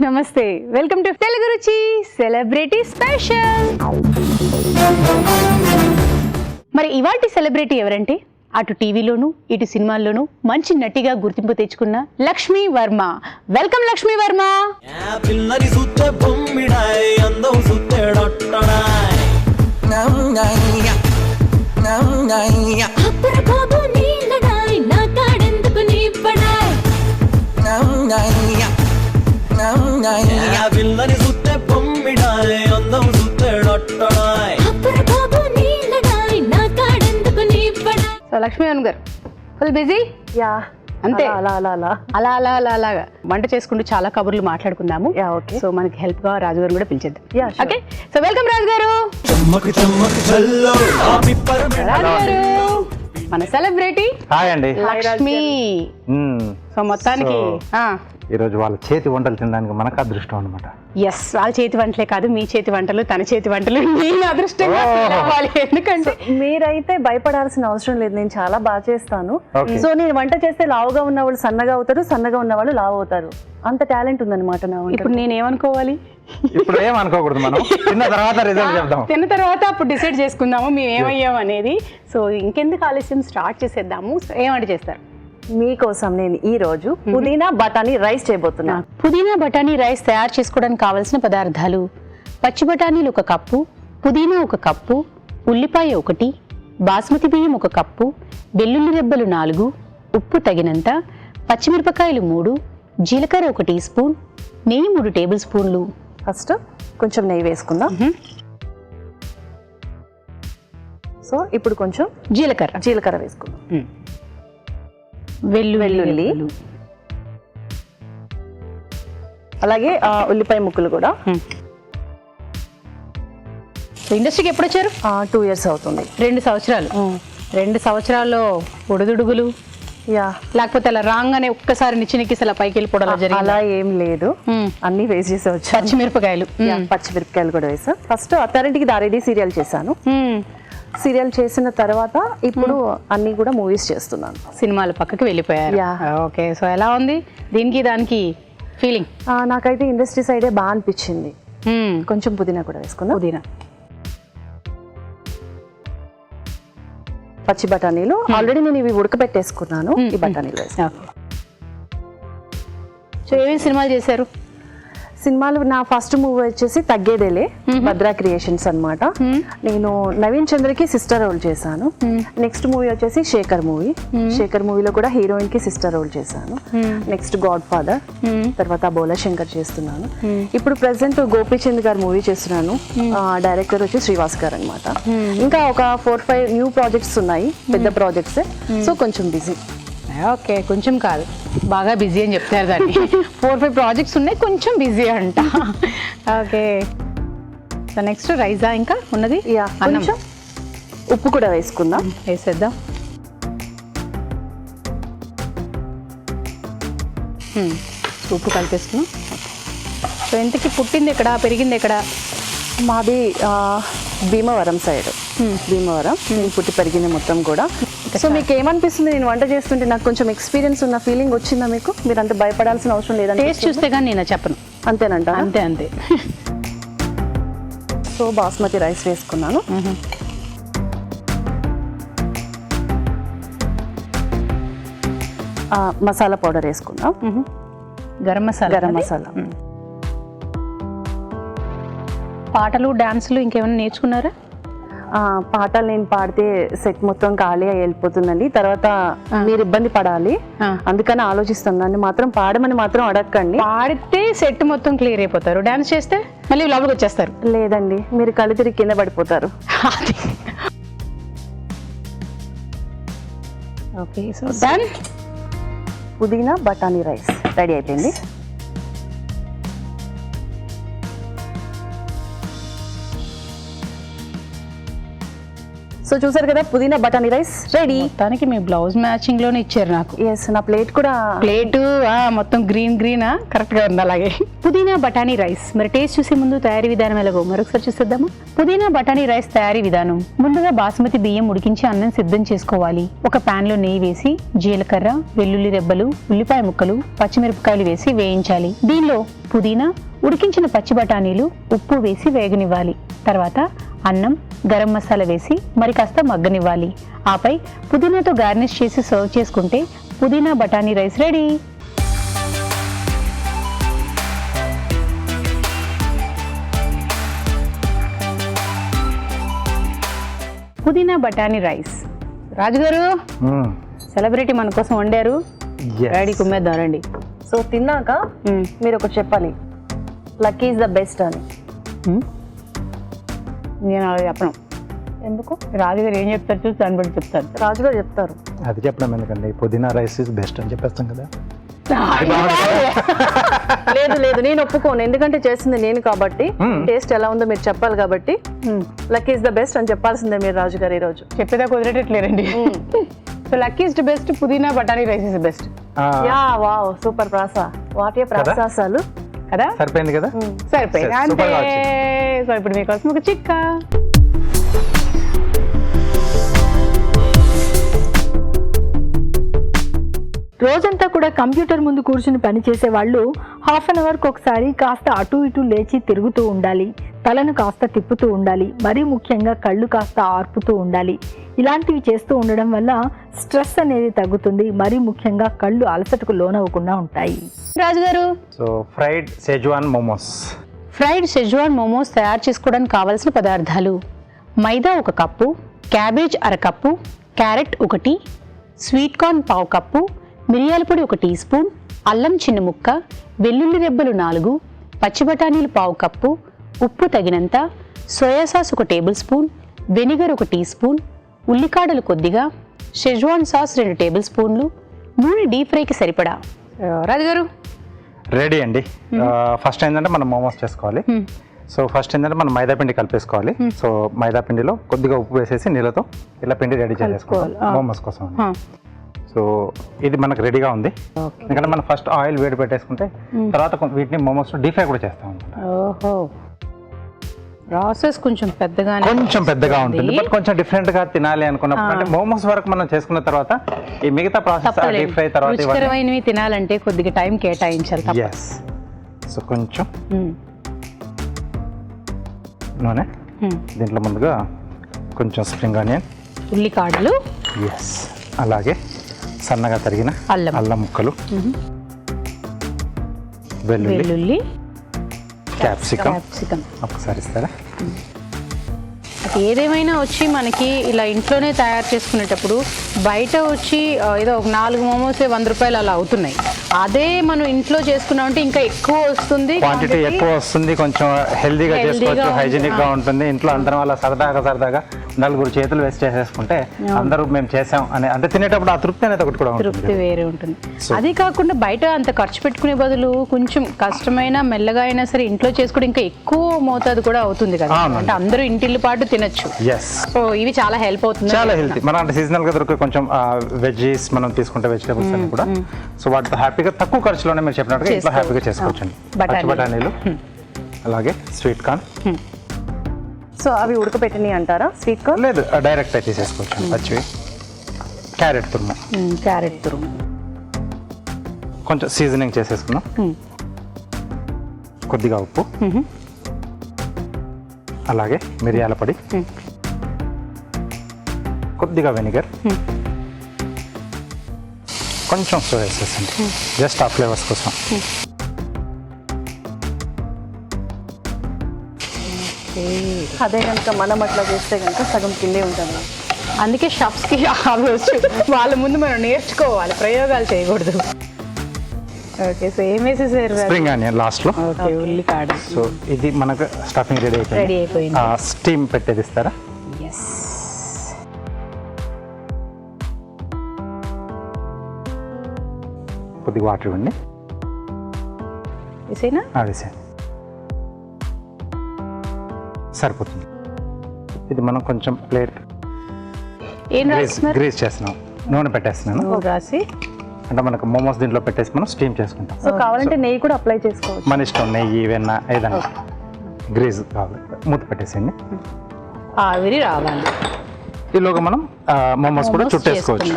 నమస్తే, welcome to Telugu రుచి celebrity special. మరి ఇవాల్టి సెలబ్రిటీ ఎవరంటే అటు టీవీలోను ఇటు సినిమాల్లోనూ మంచి నటిగా గుర్తింపు తెచ్చుకున్న లక్ష్మీ వర్మ. వెల్కమ్ లక్ష్మీ వర్మ. లక్ష్మీ వర్మ గారు ఫుల్ బిజీ? యా, అంతే. అలా అలా అలా అలా అలా అలా అలాగా వంట చేసుకుంటూ చాలా కబుర్లు మాట్లాడుకుందాము. ఓకే. సో మనకి హెల్ప్ గా రాజు గారు కూడా పిలిచేద్దాం. ఓకే. సో వెల్కమ్ రాజు గారు. రాజు గారు మన సెలబ్రిటీ హాయ్ అండి. లక్ష్మి. సో మొత్తానికి ఈరోజు వాళ్ళ చేతి వంటలు తినడానికి మనకు అదృష్టం అనమాట. ఎస్, వాళ్ళ చేతి వంటలే కాదు, మీ చేతి వంటలు, తన చేతి వంటలు నేను అదృష్టంగా feel అవ్వాలి. ఎందుకంటే మీరైతే భయపడాల్సిన అవసరం లేదు, నేను చాలా బాగా చేస్తాను. Okay. సో నేను వంట చేస్తే లావుగా ఉన్న వాళ్ళు సన్నగా అవుతారు, సన్నగా ఉన్న వాళ్ళు లావు అవుతారు. అంత టాలెంట్ ఉందన్నమాట నా వంట. ఇప్పుడు నేను ఏమనుకోవాలి? ఇప్పుడు ఏమనుకోకూడదు, మనం తిన్న తర్వాత రిజల్ట్ చెప్దాం. తిన్న తర్వాత అప్పుడు డిసైడ్ చేసుకుందాము మేము ఏమయ్యాం అనేది. సో ఇంకెందుకు ఆలస్యం, స్టార్ట్ చేసేద్దాము. ఏమంటే చేస్తారు మీకోసం నేను ఈ రోజు పుదీనా బఠానీ రైస్ చేయబోతున్నా. పుదీనా బఠానీ రైస్ తయారు చేసుకోవడానికి కావలసిన పదార్థాలు: పచ్చి బఠానీలు 1 కప్పు, పుదీనా 1 కప్పు, ఉల్లిపాయ 1, బాస్మతి బియ్యం 1 కప్పు, వెల్లుల్లి రెబ్బలు 4, ఉప్పు తగినంత, పచ్చిమిరపకాయలు 3, జీలకర్ర 1 టీ స్పూన్, నెయ్యి 3 టేబుల్ స్పూన్లు. ఫస్ట్ కొంచెం నెయ్యి వేసుకుందాం. సో ఇప్పుడు కొంచెం జీలకర్ర వేసుకుందాం. వెల్లుల్లి, అలాగే ఉల్లిపాయ ముక్కలు కూడా. ఇండస్ట్రీకి ఎప్పుడు వచ్చారు? 2 years అవుతుంది. 2 సంవత్సరాలు. 2 సంవత్సరాల్లో ఒడిదుడుగులు యా, లేకపోతే అలా రాగానే ఒక్కసారి నిచ్చినెక్కి అలా పైకి వెళ్ళిపోవడం అలా ఏం లేదు, అన్ని వేస్ట్ చేసి వచ్చాను. పచ్చిమిరపకాయలు కూడా వేసా. ఫస్ట్ అత్తారింటికి దారేది సీరియల్ చేశాను. సీరియల్ చేసిన తర్వాత ఇప్పుడు అన్ని కూడా మూవీస్ చేస్తున్నాను. సినిమాల పక్కకి వెళ్ళిపోయారు. ఓకే. సో ఎలా ఉంది దీనికి దానికి ఫీలింగ్? నాకైతే ఇండస్ట్రీ సైడే బాగా అనిపించింది. కొంచెం పుదీనా కూడా వేసుకుందాం. పుదీనా, పచ్చి బఠానీలు ఆల్రెడీ నేను ఇవి ఉడకబెట్టేసుకున్నాను. ఈ బఠానీలు వేసి. సో ఏమేమి సినిమాలు చేశారు? సినిమాలు నా ఫస్ట్ మూవీ వచ్చేసి తగ్గేదేలే, భద్రా క్రియేషన్స్ అన్నమాట. నేను నవీన్ చంద్రకి సిస్టర్ రోల్ చేశాను. నెక్స్ట్ మూవీ వచ్చేసి శేఖర్ మూవీలో కూడా హీరోయిన్ కి సిస్టర్ రోల్ చేశాను. నెక్స్ట్ గాడ్ ఫాదర్, తర్వాత బోలా శంకర్ చేస్తున్నాను. ఇప్పుడు ప్రెసెంట్ గోపీచంద్ గారు మూవీ చేస్తున్నాను. డైరెక్టర్ వచ్చి శ్రీవాస్ గారు అనమాట. ఇంకా ఒక 4-5 న్యూ ప్రాజెక్ట్స్ ఉన్నాయి, పెద్ద ప్రాజెక్ట్స్. సో కొంచెం బిజీ. ఓకే, కొంచెం కాదు బాగా బిజీ అని చెప్తారు దాన్ని. 4-5 ప్రాజెక్ట్స్ ఉన్నాయి, కొంచెం బిజీ అంట. ఓకే. సో నెక్స్ట్ రైజా ఇంకా ఉన్నది. కొంచెం ఉప్పు కూడా వేసుకుందాం. వేసేద్దాం. ఉప్పు కలిపేసుకున్నాం. సో ఇంతకీ పుట్టింది ఎక్కడ, పెరిగింది ఎక్కడ? మాది భీమవరం సైడ్. భీమవరం నేను పుట్టి పెరిగింది మొత్తం కూడా. సో మీకు ఏమనిపిస్తుంది నేను వంట చేస్తుంటే? నాకు కొంచెం ఎక్స్పీరియన్స్ ఉన్న ఫీలింగ్ వచ్చిందా మీకు? మీరు అంత భయపడాల్సిన అవసరం లేదంటే టేస్ట్ చూస్తే కానీ నేను చెప్పను. అంతేనంట? అంతే. సో బాస్మతి రైస్ వేసుకున్నాను. మసాలా పౌడర్ వేసుకుందాం. గరం మసాలా. పాటలు, డాన్సులు ఇంకేమైనా నేర్చుకున్నారా? పాటలు నేను పాడితే సెట్ మొత్తం ఖాళీ అయి వెళ్ళిపోతుందండి. తర్వాత మీరు ఇబ్బంది పడాలి, అందుకని ఆలోచిస్తాను. నన్ను మాత్రం పాడమని మాత్రం అడగండి. పాడితే సెట్ మొత్తం క్లియర్ అయిపోతారు, డాన్స్ చేస్తే మళ్ళీ లోపలికి వచ్చేస్తారు. లేదండి, మీరు కళ్ళు తిరిగి కింద పడిపోతారు. ఓకే. So done. పుదీనా బఠానీ రైస్ రెడీ అయిపోయింది. సో సో చూసారు కదా పుదీనా బఠానీ రైస్ రెడీ. మొత్తానికి మీ బ్లౌజ్ మ్యాచింగ్ లోనే ఇచ్చారు నాకు. ఎస్, నా ప్లేట్ కూడా ప్లేటు మొత్తం గ్రీనా కరెక్ట్ గా ఉంది. అలాగే పుదీనా బఠానీ రైస్. మరి టేస్ట్ చూసే ముందు తయారీ విధానం ఎలాగో మరొకసారి చూసేద్దామా. పుదీనా బఠానీ రైస్ తయారీ విధానం. ముందుగా బాస్మతి బియ్యం ఉడికించి అన్నం సిద్ధం చేసుకోవాలి. ఒక పాన్ లో నెయ్యి వేసి జీలకర్ర, వెల్లుల్లి రెబ్బలు, ఉల్లిపాయ ముక్కలు, పచ్చిమిరపకాయలు వేసి వేయించాలి. దీనిలో పుదీనా, ఉడికించిన పచ్చి బఠానీలు, ఉప్పు వేసి వేగనివ్వాలి. తర్వాత అన్నం, గరం మసాలా వేసి మరి కాస్త మగ్గనివ్వాలి. ఆపై పుదీనాతో గార్నిష్ చేసి సర్వ్ చేసుకుంటే పుదీనా బఠానీ రైస్ రెడీ. పుదీనా బఠానీ రైస్. రాజుగారు, సెలబ్రిటీ మన కోసం వండారు. రెడీ, కుమ్మేద్దాం రండి. సో తిన్నాక మీరు ఒకటి చెప్పాలి, లక్కీ ఈజ్ ద బెస్ట్ అని. నేను అలా చెప్పను. ఎందుకు? రాజుగారు ఏం చెప్తారు చూసి దాన్ని బట్టి చెప్తారు. రాజుగారు చెప్తారు. అది చెప్పడం ఎందుకండి, పుదీనా రైస్ ఇస్ బెస్ట్ అని చెప్పేస్తాం కదా. లేదు లేదు, నేను ఒప్పుకోను, ఎందుకంటే చేసింది నేను కాబట్టి. టేస్ట్ ఎలా ఉందో మీరు చెప్పాలి కాబట్టి లక్కీ ఈజ్ ద బెస్ట్ అని చెప్పాల్సిందే మీరు రాజుగారు ఈరోజు. చెప్పేదా కుదిరేటట్లేరండి. So lucky is the best, పుదీనా బఠానీ rice is best. Yeah, wow, super ప్రాస. వాటి ప్రాసాలు కదా, సరిపోయింది కదా. సరిపోయింది అంతే. సూపర్గా వచ్చింది. సో ఇప్పుడు మీకోసం ఒక చిక్క. రోజంతా కూడా కంప్యూటర్ ముందు కూర్చుని పనిచేసే వాళ్ళు హాఫ్ అన్ అవర్కి ఒకసారి కాస్త అటు ఇటు లేచి తిరుగుతూ ఉండాలి. తలను కాస్త తిప్పుతూ ఉండాలి. మరీ ముఖ్యంగా కళ్ళు కాస్త ఆర్పుతూ ఉండాలి. ఇలాంటివి చేస్తూ ఉండడం వల్ల స్ట్రెస్ అనేది తగ్గుతుంది. మరీ ముఖ్యంగా కళ్ళు అలసటకు లోనవ్వకుండా ఉంటాయి. రాజుగారు, so fried Schezwan momos. Fried schezwan momos తయారు చేసుకోవడానికి కావలసిన పదార్థాలు: మైదా 1 cup, cabbage 1/2 cup, carrot 1, sweet corn 1/2 cup, మిరియాల పొడి 1 టీ స్పూన్, అల్లం చిన్న ముక్క, వెల్లుల్లి రెబ్బలు 4, పచ్చి బఠానీలు 1/2 కప్పు, ఉప్పు తగినంత, soya sauce 1 tablespoon, vinegar 1 teaspoon, ఉల్లికాడలు కొద్దిగా, షెజ్వాన్ సాస్ 2 టేబుల్ స్పూన్లు, నూనె డీప్ ఫ్రైకి సరిపడా. రాజుగారు రెడీ అండి. ఫస్ట్ ఏంటంటే మనం మోమోస్ చేసుకోవాలి. సో ఫస్ట్ ఏంటంటే మనం మైదా పిండి కలిపేసుకోవాలి. సో మైదా పిండిలో కొద్దిగా ఉప్పు వేసేసి నీళ్ళతో ఇలా పిండి రెడీ చేసేసుకోవాలి మోమోస్ కోసం. సో ఇది మనకు రెడీగా ఉంది. ఎందుకంటే మనం ఫస్ట్ ఆయిల్ వేడి పెట్టేసుకుంటే తర్వాత వీటిని మోమోస్ డీప్ ఫ్రై కూడా చేస్తాం. ఓహో, ప్రాసెస్ కొంచెం పెద్దగా ఉంటుంది, బట్ కొంచెం డిఫరెంట్ గా తినాలి అనుకున్నప్పుడు, అంటే మోమోస్ వరకు మనం చేసుకున్న తర్వాత ఈ మిగతా ప్రాసెస్ డీప్ ఫ్రై తర్వాత రుచికరమైనవి తినాలంటే కొద్దిగా టైం కేటాయించాలి. సో కొంచెం నూనె, దీంట్లో ముందుగా కొంచెం స్ప్రింగ్ ఆనియన్, ఉల్లికాడలు, అలాగే సన్నగా తరిగిన అల్లం ముక్కలు, వెల్లుల్లి, క్యాప్సికమ్. ఒకసారి ఇస్తారా? ఏదేమైనా వచ్చి మనకి ఇలా ఇంట్లోనే తయారు చేసుకునేటప్పుడు బయట వచ్చి ఏదో ఒక 4 మోమోస్ 100 రూపాయలు అలా అవుతున్నాయి. అదే మనం ఇంట్లో చేసుకున్నామంటే ఇంకా ఎక్కువ వస్తుంది, క్వాంటిటీ ఎక్కువ వస్తుంది, కొంచెం హెల్దీగా చేసుకోవచ్చు, హైజీనిక్ గా ఉంటుంది. ఇంట్లో అందరం అలా సరదాగా 4 చేతులు వేస్ట్ చేసేసుకుంటే అందరూ మేము చేసాం అని అంటే తినేటప్పుడు ఆ తృప్తి అనేది ఒకటి కూడా తృప్తి వేరే ఉంటుంది. అది కాకుండా బయట అంత ఖర్చు పెట్టుకునే బదులు కొంచెం కష్టమైన మెల్లగా అయినా సరే ఇంట్లో చేసుకుంటే ఇంకా ఎక్కువ మోతాదు కూడా అవుతుంది కదా. అంటే అందరూ ఇంటిల్లి పాటు తినొచ్చు. సో ఇవి చాలా హెల్ప్ అవుతుంది, చాలా హెల్తీ. మన అంటే సీజనల్ గా దొరికే కొంచెం వెజ్జీస్ మనం తీసుకుంటే వెజిటబుల్స్ అన్ని కూడా సో వాటితో హ్యాపీగా తక్కువ ఖర్చులోనే మీరు చెప్పినట్టుగా ఇంట్లో హ్యాపీగా చేసుకోవచ్చు. పచ్చి బఠానీలు, అలాగే స్వీట్ కార్న్. సో అవి ఉడకబెట్టినవి అంటారా? స్వీట్ కార్న్ లేదు, డైరెక్ట్ అయితే తీసేసుకోవచ్చు. పచ్చివి, క్యారెట్ తురుము, కొంచెం సీజనింగ్ చేసేసుకున్నాం, కొద్దిగా ఉప్పు, అలాగే మిరియాల పొడి, కొద్దిగా వెనిగర్, కొంచెం సోయా సాస్ అండి, జస్ట్ ఆ ఫ్లేవర్స్ కోసం. అదే కనుక మనం అట్లా చేస్తే కనుక సగం కిందే ఉంటుంది. అందుకే షాప్స్కి ఆలోచన వాళ్ళ ముందు మనం నేర్చుకోవాలి, ప్రయోగాలు చేయకూడదు. ఓకే, సో ఏం వేసేసారు? స్ప్రింగ్ ఆనియన్ లాస్ట్లో. ఓకే, ఉల్లికాడ. సో ఇది మనకు స్టఫింగ్ రెడీ అయిపోయింది. స్టీమ్ పెట్టేది ఇస్తారా? కొద్దిగా వాటర్ ఇవ్వండి. వేసేనా? వేసేయండి, సరిపోతుంది. ఇది మనం కొంచెం ప్లేట్ ఏం రాస్తున్నారు? గ్రీస్ చేస్తున్నాం, నూనె పెట్టేస్తున్నాను. రాసి అంటే మనకు మోమోస్ దీంట్లో పెట్టేసి మనం స్టీమ్ చేసుకుంటాం. సో కావాలంటే నెయ్యి కూడా అప్లై చేసుకోవచ్చు. మన ఇష్టం, నెయ్యి వెన్న ఏదన్నా. గ్రీజ్ కావాలి, మూత పెట్టేసేయండి. ఆవిరి రావాలి. ఈలోగా మనం మోమోస్ కూడా చుట్టేసుకోవచ్చు.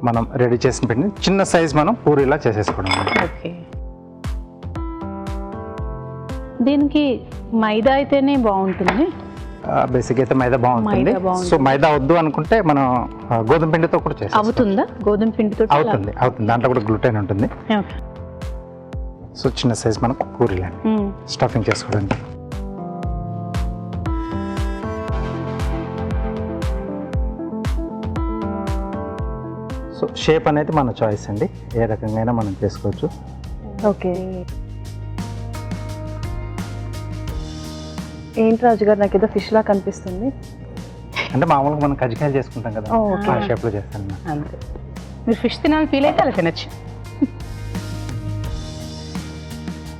మనం రెడీ చేసిన పిండి చిన్న సైజ్ మనం పూరీలా చేసేసుకోవడం. ఓకే, దీనికి మైదా అయితేనే బాగుంటుంది. బేసిక్ అయితే మైదా బాగుంటుంది. మైదా బాగుంటుంది. సో మైదా వద్దు అనుకుంటే మనం గోధుమ పిండితో కూడా చేస్తాం. అవుతుందా? గోధుమ పిండితో అవుతుంది, దాంట్లో కూడా గ్లూటెన్ ఉంటుంది. ఓకే. సో చిన్న సైజ్ మనకు పూరీలండి స్టఫింగ్ చేసుకోవడానికి. సో షేప్ అనేది మన చాయిస్ అండి, ఏ రకంగా మనం చేసుకోవచ్చు. ఓకే, ఏంటి రాజు గారు, నాకు ఏదో ఫిష్ లా కనిపిస్తుంది. అంటే మామూలుగా మనం కజ్జికాయలు చేసుకుంటాం కదా, ఓకే. ఆ షేప్లో చేస్తాను. అంతే, మీరు ఫిష్ తినాలని ఫీల్ అయితే అలా తినచ్చు.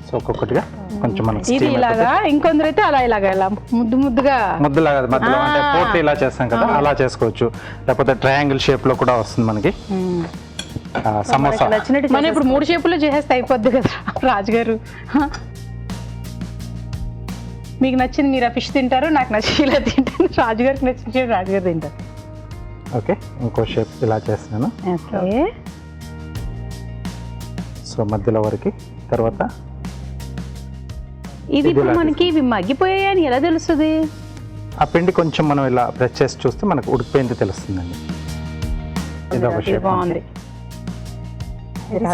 సో ఒక్కొక్కటిగా కొంచెం మనకి ఇది steam ఇలాగా, ఇంకొందరు అయితే అలా ఇలాగా ఇలా ముద్దుగా ముద్దలాగా మధ్యలో అంటే పోటీ ఇలా చేస్తాం కదా, అలా చేసుకోవచ్చు. లేకపోతే ట్రయాంగిల్ షేప్ లో కూడా వస్తుంది మనకి. సమోసా నచ్చినట్టు మనం ఇప్పుడు 3 షేపుల్లో చేసేస్తే అయిపోద్ది కదా రాజుగారు. మీకు నచ్చింది మీరు ఆ ఫిష్ తింటారు, నాకు నచ్చి ఇలా తింటాను, రాజుగారికి నచ్చిన రాజుగారు తింటారు. ఓకే, ఇంకో షేప్ ఇలా చేస్తున్నాను. ఓకే, సో మధ్యలో వరకు. తర్వాత ఇది ఇప్పుడు మనకి ఇవి మగ్గిపోయాయని ఎలా తెలుస్తుంది? ఆ పిండి కొంచెం మనం ఇలా ప్రెస్ చేసి చూస్తే మనకు ఉడికిపోయింది తెలుస్తుందండి. ఇది ఒక షేప్. బాగుంది,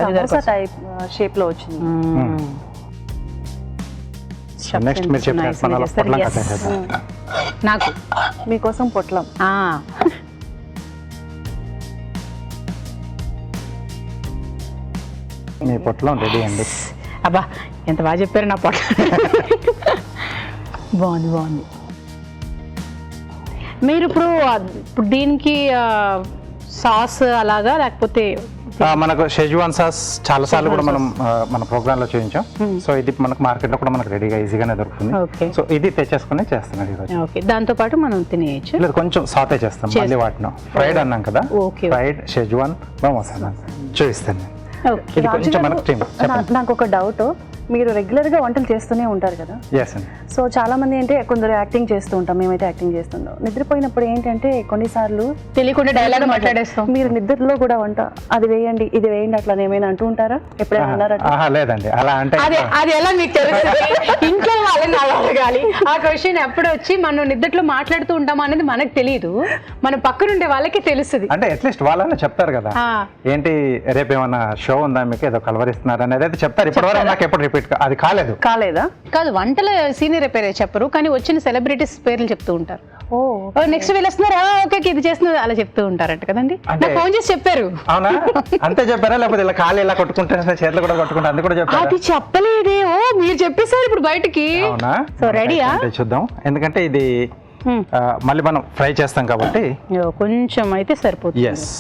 సమోసా టైప్ షేప్ లో వచ్చింది. నెక్స్ట్ మీరు చెప్పిన మన పొట్లం కట్ చేద్దాం. నాకు మీకోసం పొట్లం. మీ పొట్లం రెడీ అండి. అబ్బా ఎంత బాగా చెప్పారు నా పొట్ల. బాగుంది బాగుంది. మీరు ఇప్పుడు దీనికి సాస్ అలాగా లేకపోతే మనకు షెజ్వాన్ సాస్ చాలా సార్లు కూడా మనం మన ప్రోగ్రామ్ లో చూపించాం. సో ఇది మనకు మార్కెట్ లో కూడా మనకు రెడీగా ఈజీగానే దొరుకుతుంది. ఓకే. సో ఇది తెచ్చేసుకుని చేస్తున్నాడు ఈరోజు. ఓకే, దాంతో పాటు మనం తినేయచ్చు. లేదు, కొంచెం సాటే చేస్తాం మళ్ళీ వాటిని. ఫ్రైడ్ అన్నాం కదా, ఓకే. ఫ్రైడ్ షెజ్వాన్ మోమోస్ అన్నాం, చూపిస్తాను. ఓకే, ఇది కొంచెం మనకు టీమ్. నాకు ఒక డౌట్, మీరు రెగ్యులర్ గా వంటలు చేస్తూనే ఉంటారు కదా. ఎస్ అండి. సో చాలా మంది అంటే కొందరు యాక్టింగ్ చేస్తూ ఉంటాం, మేమైతే యాక్టింగ్ చేస్తుంటాం. నిద్రపోయినప్పుడు ఏంటంటే కొన్నిసార్లు తెలియకుండా డైలాగ్ మాట్లాడేస్తాం. మీరు నిద్రలో కూడా వంట అది వేయండి ఇది వేయండి అట్లా ఏమైనా అంటూ ఉంటారా? ఎప్పుడైనా అన్నారా? లేదండి, అలా అంటే అది ఎలా మీకు తెలుస్తుంది? ఇంట్లో వాళ్ళని అలా అడగాలి. ఆ క్వశ్చన్ ఎప్పుడు వచ్చి మనం నిద్రలో మాట్లాడుతూ ఉంటాం అనేది మనకు తెలియదు, మన పక్కనుండే వాళ్ళకి తెలుస్తుంది. అంటే అట్లీస్ట్ వాళ్ళని చెప్తారు కదా, ఏంటి రేపు ఏమన్నా షో ఉందా మీకు, ఏదో కలవరిస్తున్నారు అనేది అయితే చెప్తారు. ఇప్పటివరకు నాకు ఎప్పుడు రిపీట్ అది కాలేదా? కాదు, వంటల సీనియర్ పేరే చెప్పరు, కానీ వచ్చిన సెలబ్రిటీస్ పేర్లు చెప్తూ ఉంటారు. ఓ నెక్స్ట్ వీళ్ళు వస్తున్నారా, ఓకే ఇది చేస్తున్నారు అలా చెప్తూ ఉంటారంట కదండి. నాకు ఫోన్ చేసి చెప్పారు. అవునా? అంతే చెప్పారా? లేకపోతే ఇలా కాళ్ళు ఇలా కొట్టుకుంటారు, చేతులు కూడా కొట్టుకుంటారు, అది కూడా చెప్పారు? అది చెప్పలేదే. ఓ మీరు చెప్పేసారు ఇప్పుడు బయటికి. అవునా? సో రెడీయా? చూద్దాం, ఎందుకంటే ఇది మళ్ళీ మనం ఫ్రై చేస్తాం కాబట్టి కొంచెం అయితే సరిపోతుంది. ఎస్.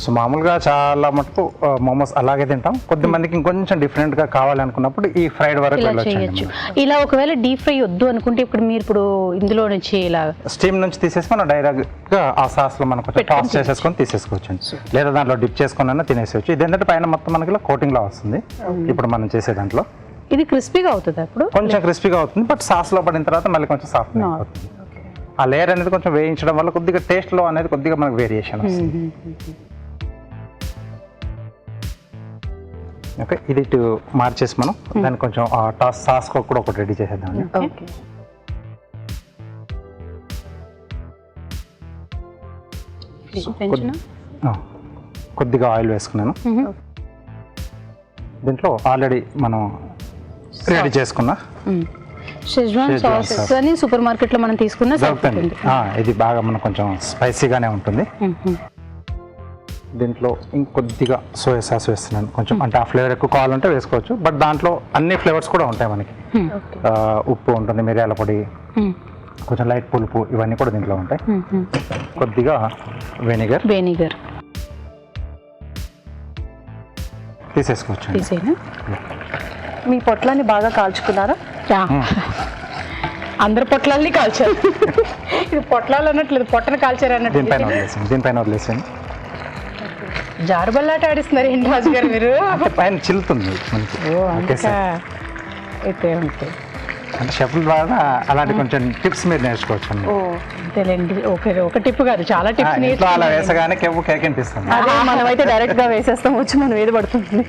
సో మామూలుగా చాలా మటుకు మోమోస్ అలాగే తింటాం. కొద్దిమందికి ఇంకొంచెం డిఫరెంట్ గా కావాలనుకున్నప్పుడు ఈ ఫ్రైడ్ వరకు చేయొచ్చు. ఇలా ఒకవేళ డీప్ ఫ్రై వద్దు అనుకుంటే ఇప్పుడు మీరు ఇప్పుడు ఇందులో నుంచి ఇలా స్టీమ్ నుంచి తీసేసి మనం డైరెక్ట్ గా ఆ సాస్ లో మనం కొంచెం టాస్ చేసేసుకొని తీసేసుకోవచ్చు, లేదా దాంట్లో డిప్ చేసుకున్నా తినేసేవచ్చు. ఇది ఏంటంటే పైన మొత్తం మనకి కోటింగ్ లా వస్తుంది. ఇప్పుడు మనం చేసే దాంట్లో ఇది క్రిస్పీగా అవుతుంది, అప్పుడు కొంచెం క్రిస్పీగా అవుతుంది. బట్ సాస్ లో పడిన తర్వాత మళ్ళీ కొంచెం సాఫ్ట్ అవుతుంది. ఆ లేయర్ అనేది కొంచెం వేయించడం వల్ల కొద్దిగా టేస్ట్ లో అనేది కొద్దిగా మనకు వేరియేషన్ వస్తుంది. ఓకే, ఇది ఇటు మార్చేసి మనం దాన్ని కొంచెం సాస్ కూడా ఒకటి రెడీ చేసేద్దాం. ఓకే, కొద్దిగా ఆయిల్ వేసుకున్నాను. దీంట్లో ఆల్రెడీ మనం రెడీ చేసుకున్న షెజ్వాన్ సాస్ అని సూపర్ మార్కెట్ లో మనం తీసుకున్న దొరుకుతుంది. ఇది బాగా మనకు కొంచెం స్పైసీగానే ఉంటుంది. దీంట్లో ఇంకొద్దిగా సోయా సాస్ వేస్తున్నాను కొంచెం, అంటే ఆ ఫ్లేవర్ ఎక్కువ కావాలంటే వేసుకోవచ్చు. బట్ దాంట్లో అన్ని ఫ్లేవర్స్ కూడా ఉంటాయి మనకి. ఉప్పు ఉంటుంది, మిరియాల పొడి, కొంచెం లైట్ పులుపు, ఇవన్నీ కూడా దీంట్లో ఉంటాయి. కొద్దిగా వెనిగర్, తీసేసుకోవచ్చు అండి. తీసేనా మీ పొట్లాన్ని బాగా కాల్చుకున్నారా? అందరు పొట్లాలని కాల్చారు. ఇది పొట్లాలు అన్నట్లేదు, పొట్టను కాల్చారు దీనిపైన అన్నట్టు. వదిలేసాను, దీనిపైన వదిలేసాను. జారుబల్లాట ఆడిస్తున్నారు ఏంటి రాజు గారు మీరు? అంటే పైన చిల్లుతుంది మనకి. Okay sir. అయితే అంతే అంటే షెఫ్ల ద్వారా అలాంటి కొంచెం టిప్స్ మీరు నేర్చుకోవచ్చు అండి. అంతేలేండి. ఒక టిప్ కాదు, చాలా టిప్స్ ఇంట్లో అలా వేసగానే కెవ్వు కేకనిపిస్తుంది. అదే మనమైతే డైరెక్ట్ గా వేసేస్తాం, వచ్చి మనం ఏది పడుతుంది.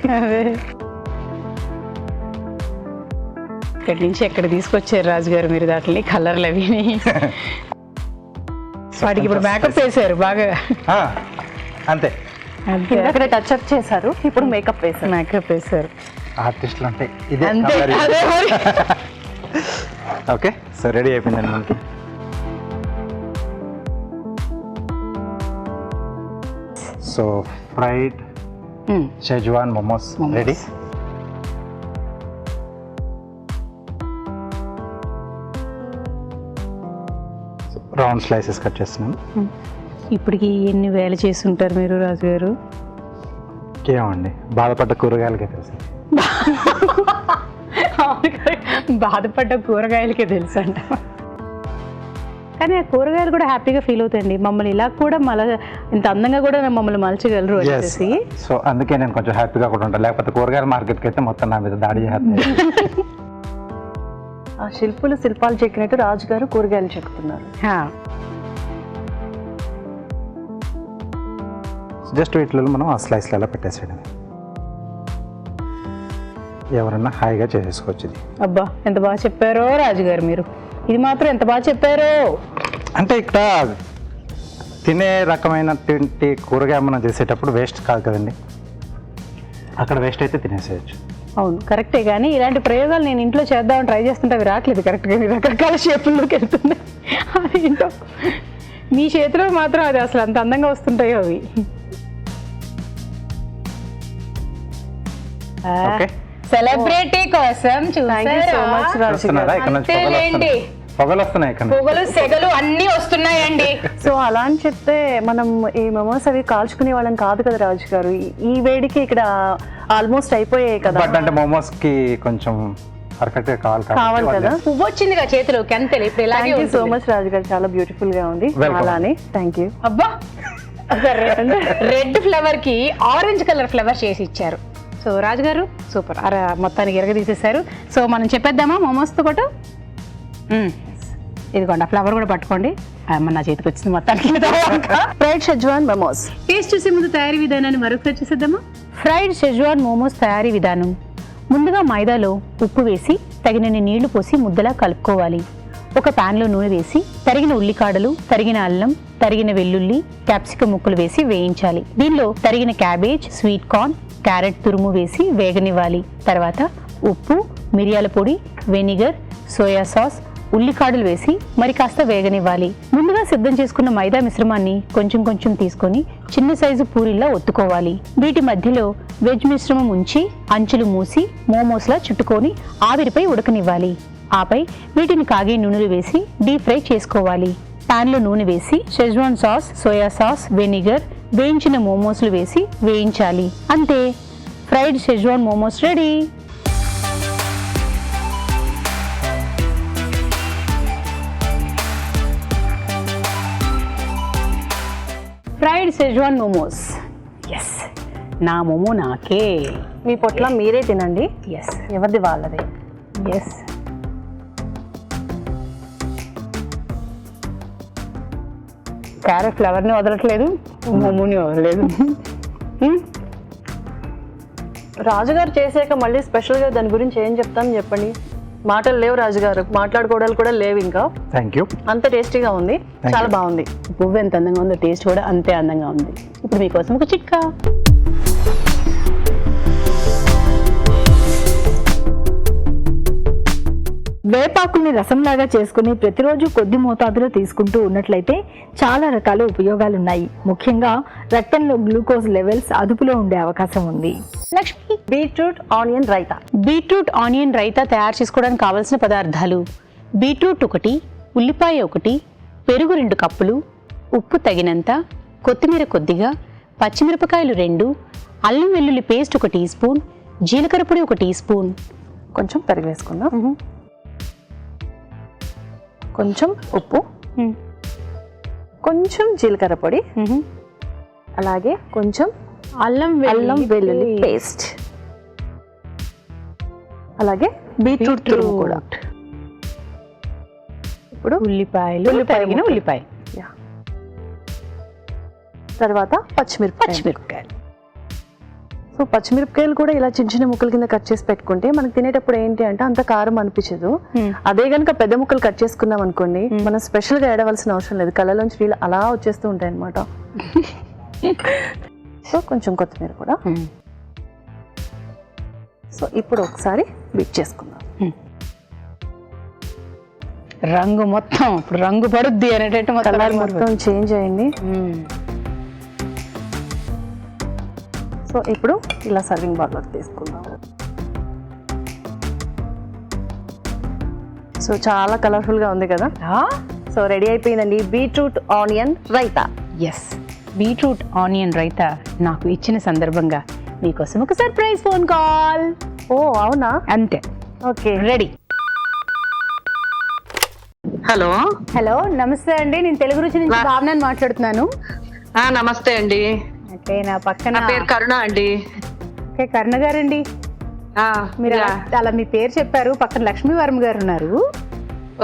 ఇక్కడి నుంచి ఎక్కడ తీసుకొచ్చారు రాజుగారు మీరు దాంట్లో కలర్లు అవి? వాటికి ఇప్పుడు మేకప్ వేసారు బాగా. అంతే, అంతే అక్కడ టచ్ అప్ చేశారు, ఇప్పుడు మేకప్ వేశారు. మేకప్ వేసారు ఆర్టిస్టులు అంటే ఇదే. అంతే. అదే మరి. ఓకే, సో రెడీ అయిపోయిందండి మనకి. So fried schezwan momos ready. Round slices cut చేస్తున్నాం. ఇప్పటికి ఎన్ని వేలు చేసి ఉంటారు మీరు రాజుగారు? ఏమండి, బాధపడ్డ కూరగాయలకే తెలుసు. బాధపడ్డ కూరగాయలకే తెలుసు అంట. కానీ ఆ కూరగాయలు కూడా హ్యాపీగా ఫీల్ అవుతాయండి. మమ్మల్ని ఇలా కూడా ఇంత అందంగా కూడా మమ్మల్ని మలచగలరు వచ్చేసి. సో అందుకే నేను కొంచెం హ్యాపీగా కూడా ఉంటాను, లేకపోతే కూరగాయల మార్కెట్కి అయితే మొత్తం నా మీద దాడి చేస్తారు. ఆ శిల్పులు శిల్పాలు చెక్కినట్టు రాజుగారు కూరగాయలు చెక్కుతున్నారు. జస్ట్ వీటిలో మనం ఆ స్లైస్లో అలా పెట్టేసేయడం, ఎవరన్నా హాయిగా చేసేసుకోవచ్చు. ఇది అబ్బా ఎంత బాగా చెప్పారో రాజుగారు మీరు, ఇది మాత్రం ఎంత బాగా చెప్పారో. అంటే ఇక్కడ తినే రకమైన కూరగాయ మనం చేసేటప్పుడు వేస్ట్ కాదు కదండి, అక్కడ వేస్ట్ అయితే తినేసేయచ్చు. అవును కరెక్టే, కానీ ఇలాంటి ప్రయోగాలు నేను ఇంట్లో చేద్దామని ట్రై చేస్తుంటే అవి రావట్లేదు కరెక్ట్గా, రకరకాల షేపుల్లోకి వెళ్తున్నాయి. అదేంటో మీ చేతిలో మాత్రం అది అసలు అంత అందంగా వస్తుంటాయో అవి. ఓకే, సెలబ్రిటీ కోసం థ్యాంక్ యూ సో మచ్ రాజు వస్తున్నారా? ఇక్కడ నుంచి పొగలు వస్తున్నాయి, ఇక్కడ నుంచి. పొగలు సెగలు అన్ని వస్తున్నాయండి. సో అలా అని చెప్తే మనం ఈ మెమోస్ అవి కాల్చుకునే వాళ్ళని కాదు కదా రాజు గారు. ఈ వేడికి ఇక్కడ ఆల్మోస్ట్ అయిపోయాయి కదా. బట్ అంటే మోమోస్ కి కొంచెం పర్ఫెక్ట్ గా కావాలి కదా. పువ్వు వచ్చిందిగా చేతిలోకి అంతే. ఇప్పుడు ఇలాగే thank you so much Raju గారు, చాలా బ్యూటిఫుల్ గా ఉంది. Welcome. అలానే థ్యాంక్ యూ. అబ్బా రెడ్ ఫ్లవర్ కి ఆరెంజ్ కలర్ ఫ్లవర్ చేసి ఇచ్చారు. సో రాజుగారు సూపర్, మొత్తానికి ఎరగ తీసేశారు. సో మనం చెప్పేద్దామా మోమోస్తో పాటు? ఇదిగోండి ఆ ఫ్లవర్ కూడా పట్టుకోండి. నా చేతికి వచ్చింది మొత్తానికి. ఫ్రైడ్ షెజ్వాన్ మోమోస్ టేస్ట్ చూసే ముందు తయారీ విధానాన్ని మరొకసారి చూసేద్దామా? ఫ్రైడ్ షెజ్వాన్ మోమోస్ తయారీ విధానం. ముందుగా మైదాలో ఉప్పు వేసి తగినన్ని నీళ్లు పోసి ముద్దలా కలుపుకోవాలి. ఒక ప్యాన్లో నూనె వేసి తరిగిన ఉల్లికాడలు, తరిగిన అల్లం, తరిగిన వెల్లుల్లి, క్యాప్సికం ముక్కలు వేసి వేయించాలి. దీనిలో తరిగిన క్యాబేజ్, స్వీట్ కార్న్, క్యారెట్ తురుము వేసి వేగనివ్వాలి. తర్వాత ఉప్పు, మిరియాల పొడి, వెనిగర్, సోయా సాస్, ఉల్లికాడలు వేసి మరి కాస్త వేగనివ్వాలి. ముందుగా సిద్ధం చేసుకున్న మైదా మిశ్రమాన్ని కొంచెం కొంచెం తీసుకొని చిన్న సైజు పూరిలా ఒత్తుకోవాలి. వీటి మధ్యలో వెజ్ మిశ్రమం ఉంచి అంచులు మూసి మోమోస్లా చుట్టుకొని ఆవిరిపై ఉడకనివ్వాలి. ఆపై వీటిని కాగే నూనెలు వేసి డీప్ ఫ్రై చేసుకోవాలి. పాన్లో నూనె వేసి schezwan sauce, soya sauce, vinegar, వేయించిన మోమోస్లు వేసి వేయించాలి. అంతే, fried schezwan momos ready. Fried schezwan momos. Yes, నా మోమో నాకే. మీ పొట్ల మీరే తినండి. ఎస్, ఎవరిది వాళ్ళది. ఎస్. క్యారెట్ ఫ్లవర్ని వదలట్లేదు, మోమోని వదలలేదు. రాజుగారు చేసాక మళ్ళీ స్పెషల్గా దాని గురించి ఏం చెప్తాను చెప్పండి. మాటలు లేవు రాజుగారు, మాట్లాడుకోవడాలు కూడా లేవు. ఇంకా థ్యాంక్ యూ. అంత టేస్టీగా ఉంది, చాలా బాగుంది. పువ్వు ఎంత అందంగా ఉందో టేస్ట్ కూడా అంతే అందంగా ఉంది. ఇప్పుడు మీకోసం ఒక చిట్కా. వేపాకుల్ని రసంలాగా చేసుకుని ప్రతిరోజు కొద్ది మోతాదులో తీసుకుంటూ ఉన్నట్లయితే చాలా రకాల ఉపయోగాలు ఉన్నాయి. ముఖ్యంగా రక్తంలో గ్లూకోజ్ లెవెల్స్ అదుపులో ఉండే అవకాశం ఉంది. Lakshmi, beetroot onion raita. Beetroot onion raita తయారు చేసుకోవడానికి కావలసిన పదార్థాలు: బీట్రూట్ 1, ఉల్లిపాయ 1, పెరుగు 2 కప్పులు, ఉప్పు తగినంత, కొత్తిమీర కొద్దిగా, పచ్చిమిరపకాయలు 2, అల్లం వెల్లుల్లి పేస్ట్ 1 టీ స్పూన్, జీలకర్ర పొడి 1 టీ స్పూన్, కొంచెం పెరుగు వేసుకుందాం, కొంచెం ఉప్పు, కొంచెం జీలకర్ర పొడి, అలాగే కొంచెం అల్లం వెల్లుల్లి పేస్ట్, అలాగే బీట్రూట్ తురుము కూడా. ఇప్పుడు తరిగిన ఉల్లిపాయ, తర్వాత పచ్చిమిరపకాయలు. సో పచ్చిమిరపకాయలు కూడా ఇలా చిన్న చిన్న ముక్కల కింద కట్ చేసి పెట్టుకుంటే మనకి తినేటప్పుడు ఏంటి అంటే అంత కారం అనిపించదు. అదే కనుక పెద్ద ముక్కలు కట్ చేసుకున్నాం అనుకోండి, మనం స్పెషల్ గా ఏడవలసిన అవసరం లేదు, కళ్ళలోంచి నీళ్ళు అలా వచ్చేస్తూ ఉంటాయి అన్నమాట. సో కొంచెం కొత్తిమీర కూడా. సో ఇప్పుడు ఒకసారి బీట్ చేసుకుందాం. రంగు మొత్తం ఇప్పుడు రంగు పడుద్ది అనేటట్టు కలర్ మొత్తం చేంజ్ అయింది. సో ఇప్పుడు ఇలా సర్వింగ్ బౌల్లోకి తీసుకుందాం. సో చాలా కలర్ఫుల్ గా ఉంది కదా. సో రెడీ అయిపోయిందండి beetroot onion raita. Yes, beetroot onion raita నాకు ఇచ్చిన సందర్భంగా మీకోసం ఒక సర్ప్రైజ్ ఫోన్ కాల్. ఓ అవునా? అంతే, ఓకే రెడీ. హలో హలో, నమస్తే అండి. నేను తెలుగు రుచి నుంచి భావనని మాట్లాడుతున్నాను. నమస్తే అండి. అంటే నా పక్కన నా పేరు కరుణ అండి. ఓకే, కరుణ గారండి. మీరు అలా మీ పేరు చెప్పారు, పక్కన లక్ష్మీ వర్మ గారు ఉన్నారు.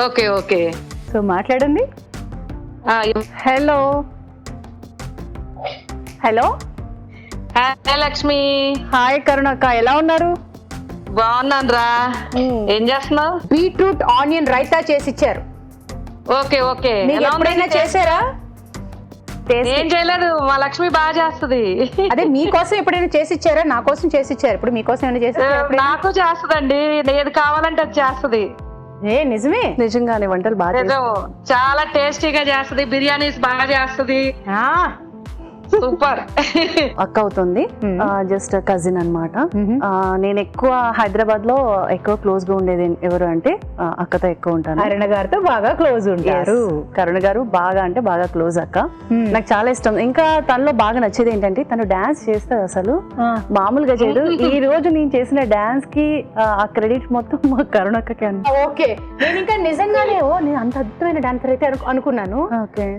ఓకే ఓకే, సో మాట్లాడండి. Hello hello, hi Lakshmi. Hi కరుణక్క, ఎలా ఉన్నారు? బాగున్నాను రా. ఏం చేస్తున్నావు? బీట్రూట్ ఆనియన్ రైతా చేసి ఇచ్చారు. ఓకే ఓకే, మీరు ఎప్పుడైనా చేశారా? ఏం చేయలేదు, మా లక్ష్మి బాగా చేస్తుంది. అదే మీకోసం ఎప్పుడైనా చేసి ఇచ్చారా? నా కోసం చేసి ఇచ్చారు. ఇప్పుడు మీకోసం ఏమైనా చేసి ఇచ్చారా? నాకు చేస్తుందండి, ఏది కావాలంటే అది చేస్తుంది. నిజమే, నిజంగానే వంటలు బాగా చాలా టేస్టీగా చేస్తుంది, బిర్యానీస్ బాగా చేస్తుంది. సూపర్. అక్క అవుతుంది, జస్ట్ కజిన్ అన్నమాట. నేను ఎక్కువ హైదరాబాద్ లో ఎక్కువ క్లోజ్ గా ఉండేది ఎవరు అంటే అక్కతో ఎక్కువ ఉంటాను. కరుణ గారితో బాగా క్లోజ్ ఉంటారు. కరుణ గారు బాగా అంటే బాగా క్లోజ్ అక్క. నాకు చాలా ఇష్టం. ఇంకా తనలో బాగా నచ్చేది ఏంటంటే తను డాన్స్ చేస్తుంది, అసలు మామూలుగా చేయదు. ఈ రోజు నేను చేసిన డాన్స్ కి ఆ క్రెడిట్ మొత్తం మా కరుణ అక్కకే. ఓకే, నేను ఇంకా నిజంగానే నేను అంత అద్భుతమైన డాన్సర్ అయితే అనుకున్నాను. ఓకే,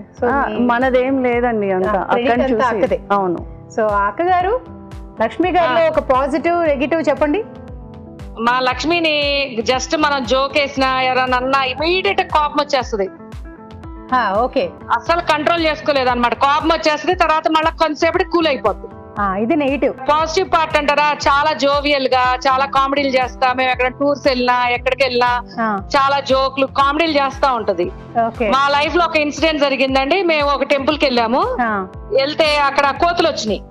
మనదేం లేదండి, అంత అక్కడ అక్కదే. అవును. సో అక్క గారు, లక్ష్మి గారిలో ఒక పాజిటివ్ నెగిటివ్ చెప్పండి. మా లక్ష్మిని జస్ట్ మనం జోక్ వేసినా ఎవరన్నా ఇమీడియట్ కోపం వచ్చేస్తుంది. ఓకే, అసలు కంట్రోల్ చేసుకోలేదు అనమాట, కోపం వచ్చేస్తుంది, తర్వాత మళ్ళీ కొంతసేపటి కూల్ అయిపోద్ది. ఇది నెగిటివ్. పాజిటివ్ పార్ట్ అంటారా, చాలా జోవియల్ గా చాలా కామెడీలు చేస్తా. మేము ఎక్కడ టూర్స్ వెళ్ళినా ఎక్కడికి వెళ్ళినా చాలా జోక్లు కామెడీలు చేస్తా ఉంటది. మా లైఫ్ లో ఒక ఇన్సిడెంట్ జరిగిందండి. మేము ఒక టెంపుల్ కి వెళ్ళాము, వెళ్తే అక్కడ కోతులు వచ్చినాయి.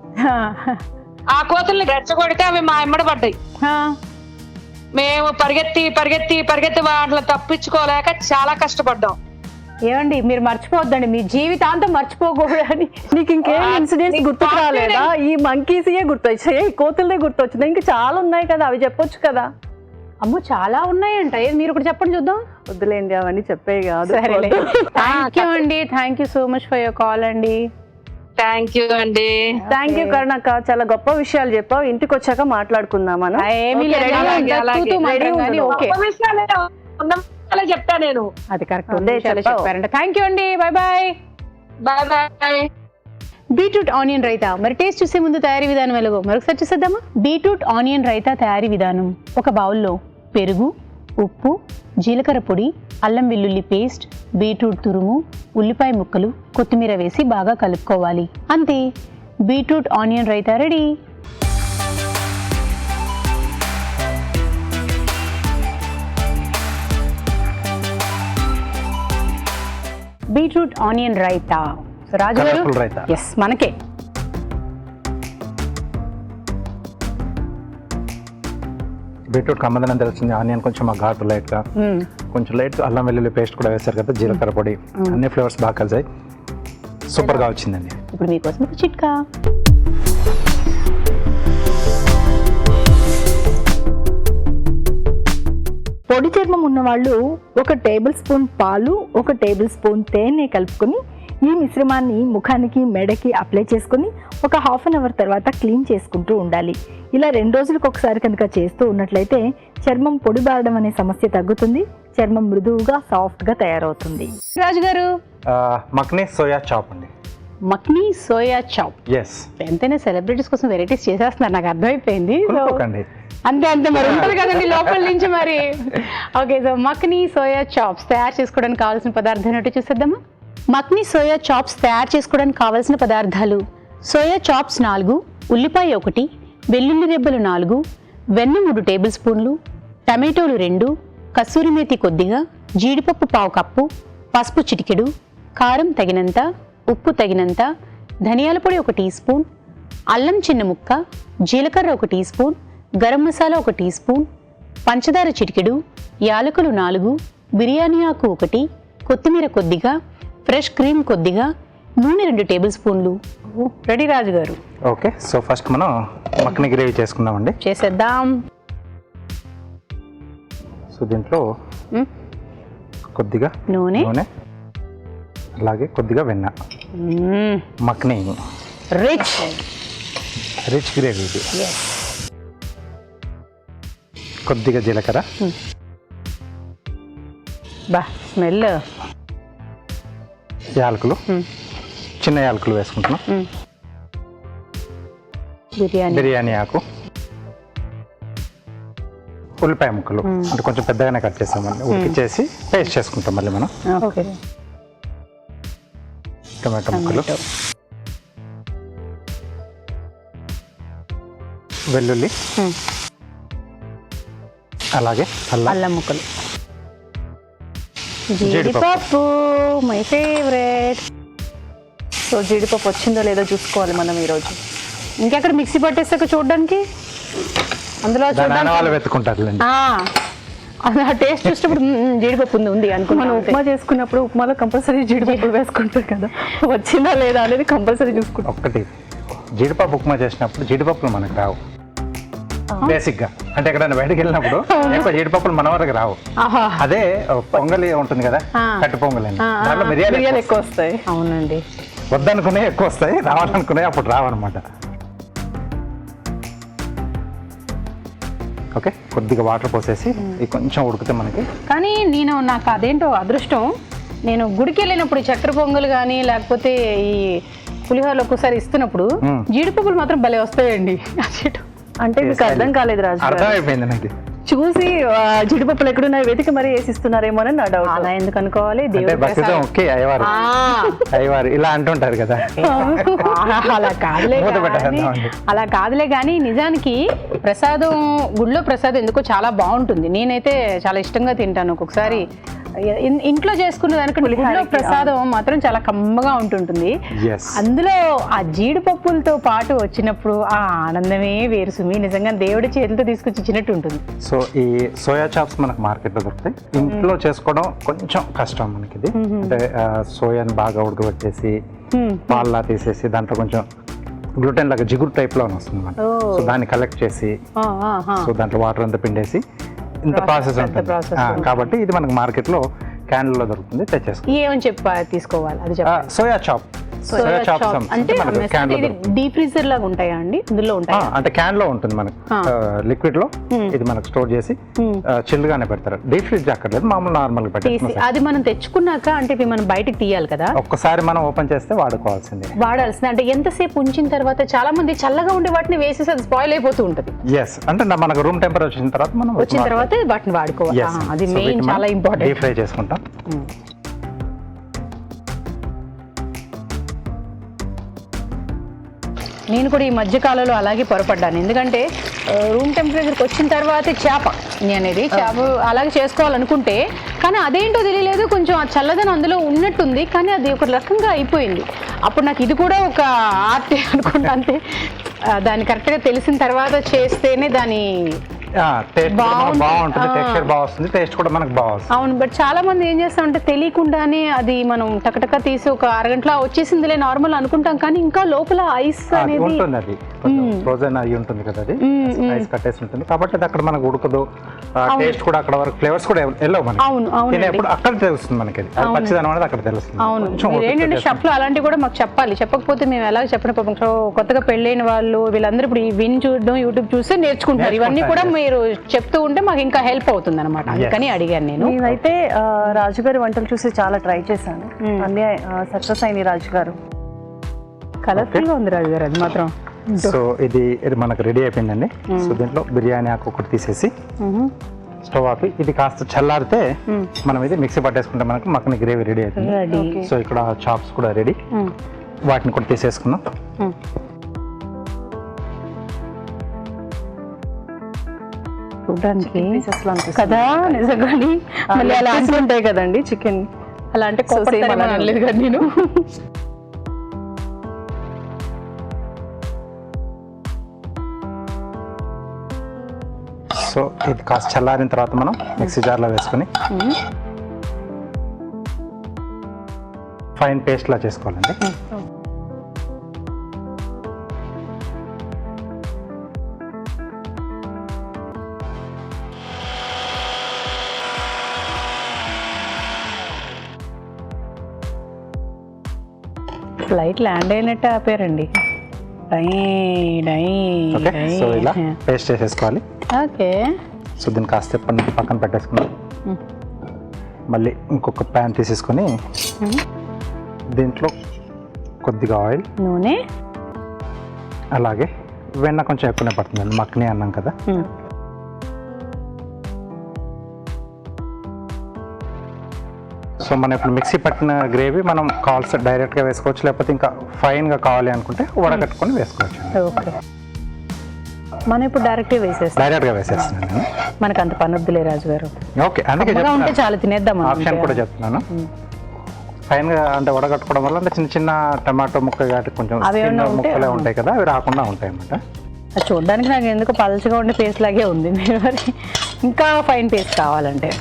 ఆ కోతుల్ని రెచ్చగొడితే అవి మా ఎమ్మడి పడ్డాయి. మేము పరిగెత్తి పరిగెత్తి పరిగెత్తి వాటిని తప్పించుకోలేక చాలా కష్టపడ్డాం. ఏమండి, మీరు మర్చిపోవద్దండి, మీ జీవితాంతం మర్చిపోకూడదని. నీకు ఇంకేం ఇన్సిడెంట్స్ గుర్తుకు రాలేదా? ఈ మంకీసే గుర్తొచ్చాయి, కోతులే గుర్తొచ్చినాయి, ఇంకా చాలా ఉన్నాయి కదా, అవి చెప్పొచ్చు కదా. అమ్మో, చాలా ఉన్నాయంట. మీరు కూడా చెప్పండి చూద్దాం. వద్దులేండి, అవన్నీ చెప్పేవి కాదు. థ్యాంక్ యూ అండి, thank you so much for your call అండి. థ్యాంక్ యూ అండి. థ్యాంక్ యూ కరుణక్క, చాలా గొప్ప విషయాలు చెప్పావు. ఇంటికి వచ్చాక మాట్లాడుకుందాం మనం. చెప్తా నేను. అది కరెక్ట్ చెప్పారంట. థ్యాంక్ యూ అండి, bye bye. Bye bye. Beetroot onion raita మరి టేస్ట్ చూసే ముందు తయారీ విధానం ఎలాగో మరొకసారి చూసేద్దామా. బీట్రూట్ ఆనియన్ రైతా తయారీ విధానం: ఒక బౌల్లో పెరుగు, ఉప్పు, జీలకర్ర పొడి, అల్లం వెల్లుల్లి పేస్ట్, బీట్రూట్ తురుము, ఉల్లిపాయ ముక్కలు, కొత్తిమీర వేసి బాగా కలుపుకోవాలి. అంతే, beetroot onion raita ready. Beetroot onion raita. Raju గారు, ఎస్, మనకే. బీట్రూట్ కమ్మదనం తెలిసింది, ఆనియన్ కొంచెం ఆ ఘాటు లైట్గా, కొంచెం లైట్ అల్లం వెల్లుల్లి పేస్ట్ కూడా వేస్తారు కదా, జీలకర్ర పొడి, అన్ని ఫ్లేవర్స్ బాగా కలిసాయి, సూపర్గా వచ్చిందండి. ఇప్పుడు మీకోసం ఒక చిట్కా. పొడి చర్మం ఉన్న వాళ్ళు 1 టేబుల్ స్పూన్ పాలు, 1 టేబుల్ స్పూన్ తేనె కలుపుకొని ఈ మిశ్రమాన్ని ముఖానికి మెడకి అప్లై చేసుకుని ఒక హాఫ్ అన్ అవర్ తర్వాత క్లీన్ చేసుకుంటూ ఉండాలి. ఇలా 2 రోజులకు ఒకసారి కనుక చేస్తూ ఉన్నట్లయితే చర్మం పొడిబారడం అనే సమస్య తగ్గుతుంది, చర్మం మృదువుగా సాఫ్ట్గా తయారవుతుంది. రాజు గారు, మక్నీ సోయా చాప్ అండి. మక్నీ సోయా చాప్. ఎస్, ఎంతైనా సెలబ్రిటీస్ కోసం వెరైటీస్ చేసేస్తున్నారు, నాకు అర్థమైపోయింది. కుళ్ళుకోకండి. అంతే అంతే మరి ఉంటుంది కదండి లోపల నుంచి మరి. Okay, so makhani soya chops తయారు చేసుకోవడానికి కావాల్సిన పదార్థాలు ఏంటో చూసేద్దామా. మక్నీ సోయా చాప్స్ తయారు చేసుకోవడానికి కావాల్సిన పదార్థాలు: సోయా చాప్స్ 4, ఉల్లిపాయ 1, వెల్లుల్లి రెబ్బలు 4, వెన్న 3 టేబుల్ స్పూన్లు, టమాటోలు 2, కస్తూరి మేతి కొద్దిగా, జీడిపప్పు 1/2 కప్పు, పసుపు చిటికెడు, కారం తగినంత, ఉప్పు తగినంత, ధనియాల పొడి 1 టీ స్పూన్, అల్లం చిన్న ముక్క, జీలకర్ర 1 teaspoon, garam masala 1 teaspoon, పంచదార చిటికెడు, యాలకులు 4, బిర్యానీ ఆకు 1, కొత్తిమీర కొద్దిగా, ఫ్రెష్ క్రీమ్ కొద్దిగా, నూనె 2 టేబుల్ స్పూన్లు. రెడీ రాజు గారు. ఓకే, సో ఫస్ట్ మనం మక్నీ గ్రేవీ చేసుకుందామండి. చేసేద్దాం. సో దీంట్లో కొద్దిగా నూనె, అలాగే కొద్దిగా వెన్న. మక్నీ రిచ్ గ్రేవీ ఇది. కొద్దిగా జీలకర్ర, బా స్మెల్. యాలకులు, చిన్న యాలకులు వేసుకుంటున్నాం. బిర్యానీ ఆకు, ఉల్లిపాయ ముక్కలు అంటే కొంచెం పెద్దగానే కట్ చేస్తామండి, ఉడికిచ్చేసి పేస్ట్ చేసుకుంటాం మళ్ళీ మనం. ఓకే, టమాటో ముక్కలు, వెల్లుల్లి, అలాగే అల్లం ముక్కలు, జీడిపప్పు మై ఫేవరెట్. సో జీడిపప్పు వచ్చిందో లేదో చూసుకోవాలి మనం ఈరోజు. ఇంకెక్కడ మిక్సీ పట్టేసాక చూడడానికి అందులో వాళ్ళు వెతుకుంటారులేండి. టేస్ట్ చూసినప్పుడు జీడిపప్పు ఉంది అనుకున్నాను. మనం ఉప్మా చేసుకున్నప్పుడు ఉప్మాలో కంపల్సరీ జీడిపప్పు వేసుకుంటాం కదా, వచ్చిందా లేదా అనేది కంపల్సరీ చూసుకుంటాం. ఒక్కటి జీడిపప్పు ఉప్మా చేసినప్పుడు జీడిపప్పులు మనకు రావు బేసిక్ గా, అంటే ఎక్కడైనా బయటకు వెళ్ళినప్పుడు ఎక్కువ జీడిపప్పులు మన వరకు రావు. అదే పొంగలి ఉంటుంది కదా, కట్టు పొంగలి అని, దాంట్లో మిరియాలు ఎక్కువ వస్తాయి. అవునండి, వద్దనుకునే ఎక్కువ వస్తాయి, రావాలనుకునే అప్పుడు రావన్నమాట. ఓకే, కొద్దిగా వాటర్ పోసేసి ఇది కొంచెం ఉడికితే మనకి. కానీ నాకు అదేంటో అదృష్టం, నేను గుడికి వెళ్ళినప్పుడు చక్కెర పొంగల్ కానీ లేకపోతే ఈ పులిహోరలు ఒక్కోసారి ఇస్తున్నప్పుడు జీడిపప్పులు మాత్రం భలే వస్తాయండి. అంటే మీకు అర్థం కాలేదు రాజు, అర్థమైపోయింది నాకు. చూసి జీడిపప్పులు ఎక్కడున్నాయి వెతికి మరీ వేసిస్తున్నారేమో అని నా డౌట్. అలా ఎందుకు అనుకోవాలి, అయ్యవారు ఇలా అంటుంటారు కదా. అలా కాదులే కానీ నిజానికి ప్రసాదం, గుళ్ళో ప్రసాదం ఎందుకో చాలా బాగుంటుంది. నేనైతే చాలా ఇష్టంగా తింటాను. ఒక్కొక్కసారి ఇంట్లో చేసుకున్న దానికి గుళ్ళో ప్రసాదం మాత్రం చాలా కమ్మగా ఉంటుంటుంది. అందులో ఆ జీడిపప్పులతో పాటు వచ్చినప్పుడు ఆ ఆనందమే వేరు సుమి, నిజంగా దేవుడి చేతులతో తీసుకొచ్చి ఇచ్చినట్టు ఉంటుంది. సో ఈ సోయా చాప్స్ మనకు మార్కెట్లో దొరుకుతాయి. ఇంట్లో చేసుకోవడం కొంచెం కష్టం మనకి ఇది. అంటే సోయాని బాగా ఉడకబెట్టేసి పాల్లా తీసేసి దాంట్లో కొంచెం గ్లూటెన్ లాగా జిగురు టైప్ లో వస్తుంది అన్నమాట. సో దాన్ని కలెక్ట్ చేసి సో దాంట్లో వాటర్ అంతా పిండేసి ఇంత ప్రాసెస్ ఉంటుంది. కాబట్టి ఇది మనకు మార్కెట్ లో క్యాన్ లో దొరుకుతుంది, తెచ్చేసుకో. ఏమని తీసుకోవాలి అది చెప్పండి. సోయా చాప్. అంటే డీప్ ఫ్రీజర్ లాగా ఉంటాయా అండి? ఇందులో ఉంటాయి అంటే క్యాన్ లో ఉంటుంది మనకు, లిక్విడ్ లో ఇది మనకు స్టోర్ చేసి చిల్ గానే పెడతారు. డీప్ ఫ్రీజ్ అక్కర్లేదు, మామూలు నార్మల్ గా పెట్టేసి అది మనం తెచ్చుకున్నాక అంటే ఇవి మనం బయటకు తీయాలి కదా, ఒక్కసారి మనం ఓపెన్ చేస్తే వాడాల్సింది. అంటే ఎంతసేపు ఉంచిన తర్వాత చాలా మంది చల్లగా ఉండే వాటిని వేసేసి అది స్పాయిల్ అయిపోతూ ఉంటుంది. ఎస్, అంటే మనకు రూమ్ టెంపరేచర్ వచ్చిన తర్వాత మనం వాటిని వాడుకోవాలి. అది మెయిన్, చాలా ఇంపార్టెంట్. డీప్ ఫ్రై చేసుకుంటాం. నేను కూడా ఈ మధ్య కాలంలో అలాగే పొరపడ్డాను. ఎందుకంటే రూమ్ టెంపరేచర్కి వచ్చిన తర్వాతే చేప అలాగే చేసుకోవాలనుకుంటే, కానీ అదేంటో తెలియలేదు, కొంచెం ఆ చల్లదనం అందులో ఉన్నట్టుంది, కానీ అది ఒక రకంగా అయిపోయింది. అప్పుడు నాకు ఇది కూడా ఒక ఆర్ట్ అనుకుంటా. అంతే, దాన్ని కరెక్ట్గా తెలిసిన తర్వాత చేస్తేనే దాని టేస్ట్ బాగుంటుంది, టెక్స్చర్ బాగా వస్తుంది, టేస్ట్ కూడా మనకు బాగా వస్తుంది. అవును, బట్ చాలా మంది ఏం చేస్తామంటే తెలియకుండానే అది మనం టకటక తీసి ఒక అరగంటలో వచ్చేసిందిలే నార్మల్ అనుకుంటాం, కానీ ఇంకా లోపల ఐస్ అనేది ఉంటుంది, అది ఫ్రోజన్ అయి ఉంటుంది కదా, అది ఐస్ కట్టేసి ఉంటుంది కాబట్టి అది అక్కడ మనకు ఉడకదు, టేస్ట్ కూడా అక్కడ వరకు ఫ్లేవర్స్ కూడా వెళ్ళవు మనకి. అవును అవును తినేప్పుడు అక్కడ తెలుస్తుంది మనకి, అది పచ్చిదనం అనేది అక్కడ తెలుస్తుంది. అవును, ఏంటంటే షెఫ్లు అలాంటివి కూడా మాకు చెప్పాలి, చెప్పకపోతే మేము ఎలా చెప్పిన పాపం కొత్తగా పెళ్ళైన వాళ్ళు వీళ్ళందరూ ఇప్పుడు విన్ చూడడం యూట్యూబ్ చూస్తే నేర్చుకుంటారు. ఇవన్నీ కూడా మీరు చెప్తూ ఉంటే మాకు ఇంకా హెల్ప్ అవుతుంది అనమాట, అందుకని అడిగాను నేను. నేనైతే రాజుగారి వంటలు చూసి చాలా ట్రై చేశాను, అన్నీ సక్సెస్ అయినాయి. రాజుగారు కలర్ఫుల్ గా ఉంది రాజుగారు, అది మాత్రం. సో ఇది మనకు రెడీ అయిపోయిందండి. సో దీంట్లో బిర్యానీ ఆకు ఒకటి తీసేసి స్టవ్ ఆపి ఇది కాస్త చల్లారితే మనం ఇది మిక్సీ పట్టేసుకుంటే మనకు మక్కని గ్రేవీ రెడీ అవుతుంది. సో ఇక్కడ చాప్స్ కూడా రెడీ, వాటిని కూడా తీసేసుకున్నాం. చూడడానికి కదా నిజంగాని మళ్ళీ అలా ఉంటాయి కదండి చికెన్, అలా అంటే అనలేదు కదా నేను. సో ఇది కాస్త చల్లారిన తర్వాత మనం మిక్సీ జార్లో వేసుకొని ఫైన్ పేస్ట్ లా చేసుకోవాలండి. ఫ్లైట్ ల్యాండ్ అయినట్టు ఆపారండి. ఓకే, సో ఇలా పేస్ట్ చేసేసుకోవాలి. ఓకే, సో దీన్ని కాస్త పక్కన పెట్టేసుకున్నాం. మళ్ళీ ఇంకొక ప్యాన్ తీసేసుకొని దీంట్లో కొద్దిగా ఆయిల్, నూనె, అలాగే వెన్న కొంచెం ఎక్కువనే పడుతుందండి, మక్కని అన్నాం కదా. సో మనం ఇప్పుడు మిక్సీ పట్టిన గ్రేవీ మనం కావాల్సి డైరెక్ట్గా వేసుకోవచ్చు, లేకపోతే ఇంకా ఫైన్గా కావాలి అనుకుంటే వడగట్టుకొని వేసుకోవచ్చు. ఓకే, మనం ఇప్పుడు డైరెక్ట్గా వేసేస్తున్నాను నేను. మనకు అంత పని వద్దులే రాజుగారు. ఓకే, అందుకే ఉంటే చాలా తినేద్దాం ఆప్షన్ కూడా చెప్తున్నాను. ఫైన్గా అంటే వడగట్టుకోవడం వల్ల అంటే చిన్న చిన్న టమాటో ముక్క కాబట్టి కొంచెం ముక్కలే ఉంటాయి కదా, అవి రాకుండా ఉంటాయి అన్నమాట. అది చూడడానికి నాకు ఎందుకు పలచగా ఉండే పేస్ట్ లాగే ఉంది, మీరు మరి ఇంకా ఫైన్ పేస్ట్ కావాలంటే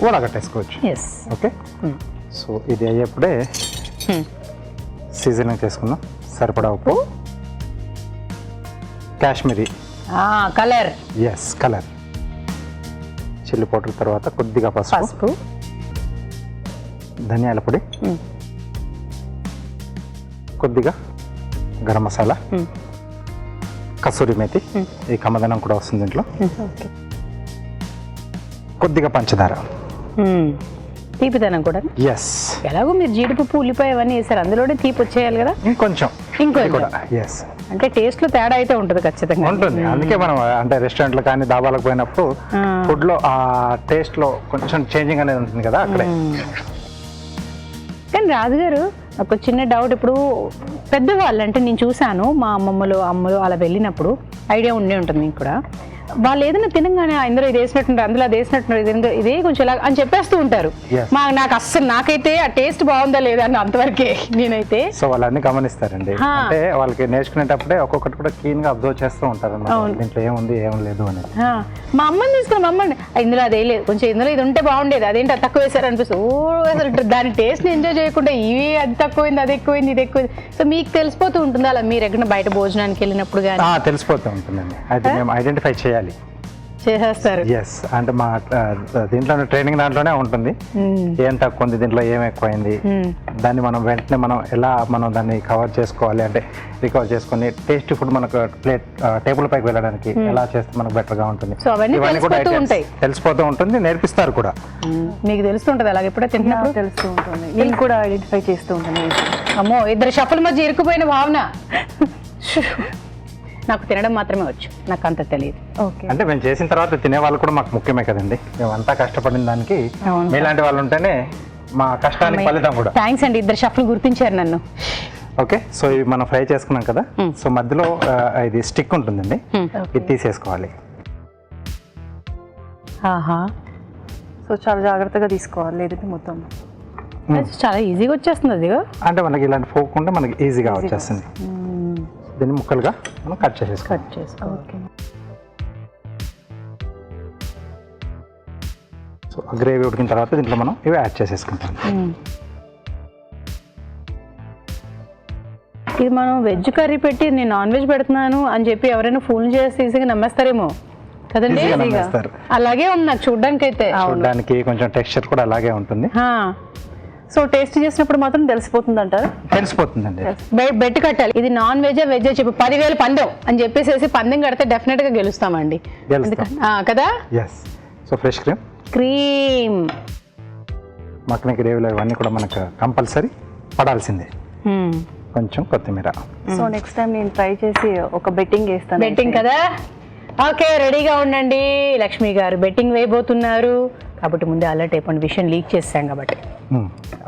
వడగట్టేసుకోవచ్చు. Yes, okay. సో ఇది అయ్యేప్పుడే సీజనింగ్ చేసుకుందాం. సరిపడా ఉప్పు, Kashmiri colour, yes colour, chilli powder, తర్వాత కొద్దిగా పసుపు, ధనియాల పొడి, కొద్దిగా గరం మసాలా, కసూరి మేతి, ఈ కమ్మదనం కూడా వస్తుంది దీంట్లో, కొద్దిగా పంచదార, తీపిదనం కూడా. ఎస్, ఎలాగో మీరు జీడిపప్పు ఉల్లిపాయ అవన్నీ వేసారు, అందులోనే తీపి వచ్చేయాలి కదా, ఇంకొంచెం కూడా. ఎస్, అంటే టేస్ట్ లో తేడా అయితే ఉంటుంది ఖచ్చితంగా ఉంటుంది. అందుకే మనం అంటే రెస్టారెంట్లు కానీ దాబాలకు పోయినప్పుడు ఫుడ్ లో ఆ టేస్ట్ లో కొంచెం చేంజింగ్ అనేది ఉంటుంది కదా అక్కడే. కానీ రాజుగారు ఒక చిన్న డౌట్, ఇప్పుడు పెద్దవాళ్ళు అంటే నేను చూశాను మా అమ్మమ్మలు అలా వెళ్ళినప్పుడు ఐడియా ఉండే ఉంటుంది మీకు కూడా, వాళ్ళు ఏదైనా తినగానే ఇందులో ఇది వేసినట్టున్నారు, అందులో అది వేసినట్టున్నారు, ఇదే కొంచెం ఇలా అని చెప్పేస్తూ ఉంటారు. నాకు అస్సలు నాకైతే ఆ టేస్ట్ బాగుందా లేదా అని అంతవరకే నేనైతే. సో వాళ్ళన్నీ గమనిస్తారండి, అంటే వాళ్ళకి నేర్చుకునేటప్పుడే ఒక్కొక్కటి కూడా క్లీన్ గా అబ్జర్వ్ చేస్తూ ఉంటారు అన్నమాట, దీంట్లో ఏముంది ఏం లేదు అనేది. మా అమ్మని తీసుకుని మా అమ్మని ఇందులో అదే లేదు, కొంచెం ఇందులో ఇది ఉంటే బాగుండేది, అదేంటి అది తక్కువ వేసారు అనిపిస్తుంది. అసలు దాని టేస్ట్ ఎంజాయ్ చేయకుండా ఇవి అది తక్కువైంది, అది ఎక్కువైంది, ఇది ఎక్కువైంది. సో మీకు తెలిసిపోతూ ఉంటుంది అలా మీరు ఎక్కడ బయట భోజనానికి వెళ్ళినప్పుడు కానీ? తెలిసిపోతూ ఉంటుందండి, అయితే మేము ఐడెంటిఫై చేయాలి, చేసేస్తారు. ఎస్, అంటే మా దీంట్లో ట్రైనింగ్ దాంట్లోనే ఉంటుంది, ఏం తక్కువ ఉంది దీంట్లో, ఏం ఎక్కువైంది, దాన్ని మనం వెంటనే మనం ఎలా మనం దాన్ని కవర్ చేసుకోవాలి, అంటే రికవర్ చేసుకొని టేస్టీ ఫుడ్ మనకు టేబుల్ పైకి వెళ్ళడానికి ఎలా చేస్తే మనకు బెటర్ గా ఉంటుంది, ఇవన్నీ కూడా తెలిసిపోతూ ఉంటుంది, నేర్పిస్తారు కూడా. మీకు తెలుస్తుంటది అలాగే ఎప్పుడైతే తింటున్నప్పుడు తెలుస్తూ ఉంటుంది, నేను కూడా ఐడెంటిఫై చేస్తూ ఉంటాను. అమ్మో, ఇద్దరు షఫ్ల మధ్య ఇరుక్కుపోయిన భావన. నాకు తినడం మాత్రమే వచ్చు, నాకు అంత తెలియదు. అంటే మేము చేసిన తర్వాత తినే వాళ్ళు కూడా మాకు ముఖ్యమే కదండి, మేము అంతా కష్టపడిన దానికి మీలాంటి వాళ్ళు ఉంటేనే మా కష్టానికి ఫలితం కూడా. థ్యాంక్స్ అండి, ఇద్దరు షఫ్లు గుర్తించారు నన్ను. ఓకే, సో ఇవి మనం ఫ్రై చేసుకున్నాం కదా, సో మధ్యలో ఇది స్టిక్ ఉంటుందండి, ఇది తీసేసుకోవాలి. సో చాలా జాగ్రత్తగా తీసుకోవాలి, లేదంటే మొత్తం చాలా ఈజీగా వచ్చేస్తుంది అది. అంటే మనకి ఇలాంటి ఫోక్ ఉంటే మనకి ఈజీగా వచ్చేస్తుంది. దీన్ని ముక్కలుగా మనం కట్ చేసుకోవాలి. గ్రేవీ ఉడికిన తర్వాత దీంట్లో మనం ఇవి యాడ్ చేసేసుకుంటాం. ఇది మనం వెజ్ కర్రీ పెట్టి నేను నాన్ వెజ్ పెడుతున్నాను అని చెప్పి ఎవరైనా ఫోన్ చేసి ఈజీగా నమ్మేస్తారేమో కదండి. ఈజీగా నమ్మేస్తారు. అలాగే ఉంది నాకు చూడడానికి అయితే. చూడడానికి కొంచెం టెక్స్చర్ కూడా అలాగే ఉంటుంది. సో టేస్ట్ చేసినప్పుడు మాత్రం తెలిసిపోతుంది అంటారు. తెలిసిపోతుందండి. బెట్ కట్టాలి, ఇది నాన్ వెజ్ వెజ్ చెప్పి 10,000 పందెం అని చెప్పేసి పందెం కడితే డెఫినెట్ గా గెలుస్తామండి. కదా. ఎస్. సో ఫ్రెష్ క్రీమ్ మక్కన గ్రేవీలో ఇవన్నీ కూడా మనకు కంపల్సరీ పడాల్సిందే. కొంచెం కొత్తిమీర. సో నెక్స్ట్ టైం నేను ట్రై చేసి ఒక బెట్టింగ్ వేస్తాను. బెట్టింగ్ కదా. ఓకే, రెడీగా ఉండండి. లక్ష్మి గారు బెట్టింగ్ వేయబోతున్నారు కాబట్టి ముందే అలర్ట్ అయిపోండి, విషయం లీక్ చేస్తాం కాబట్టి.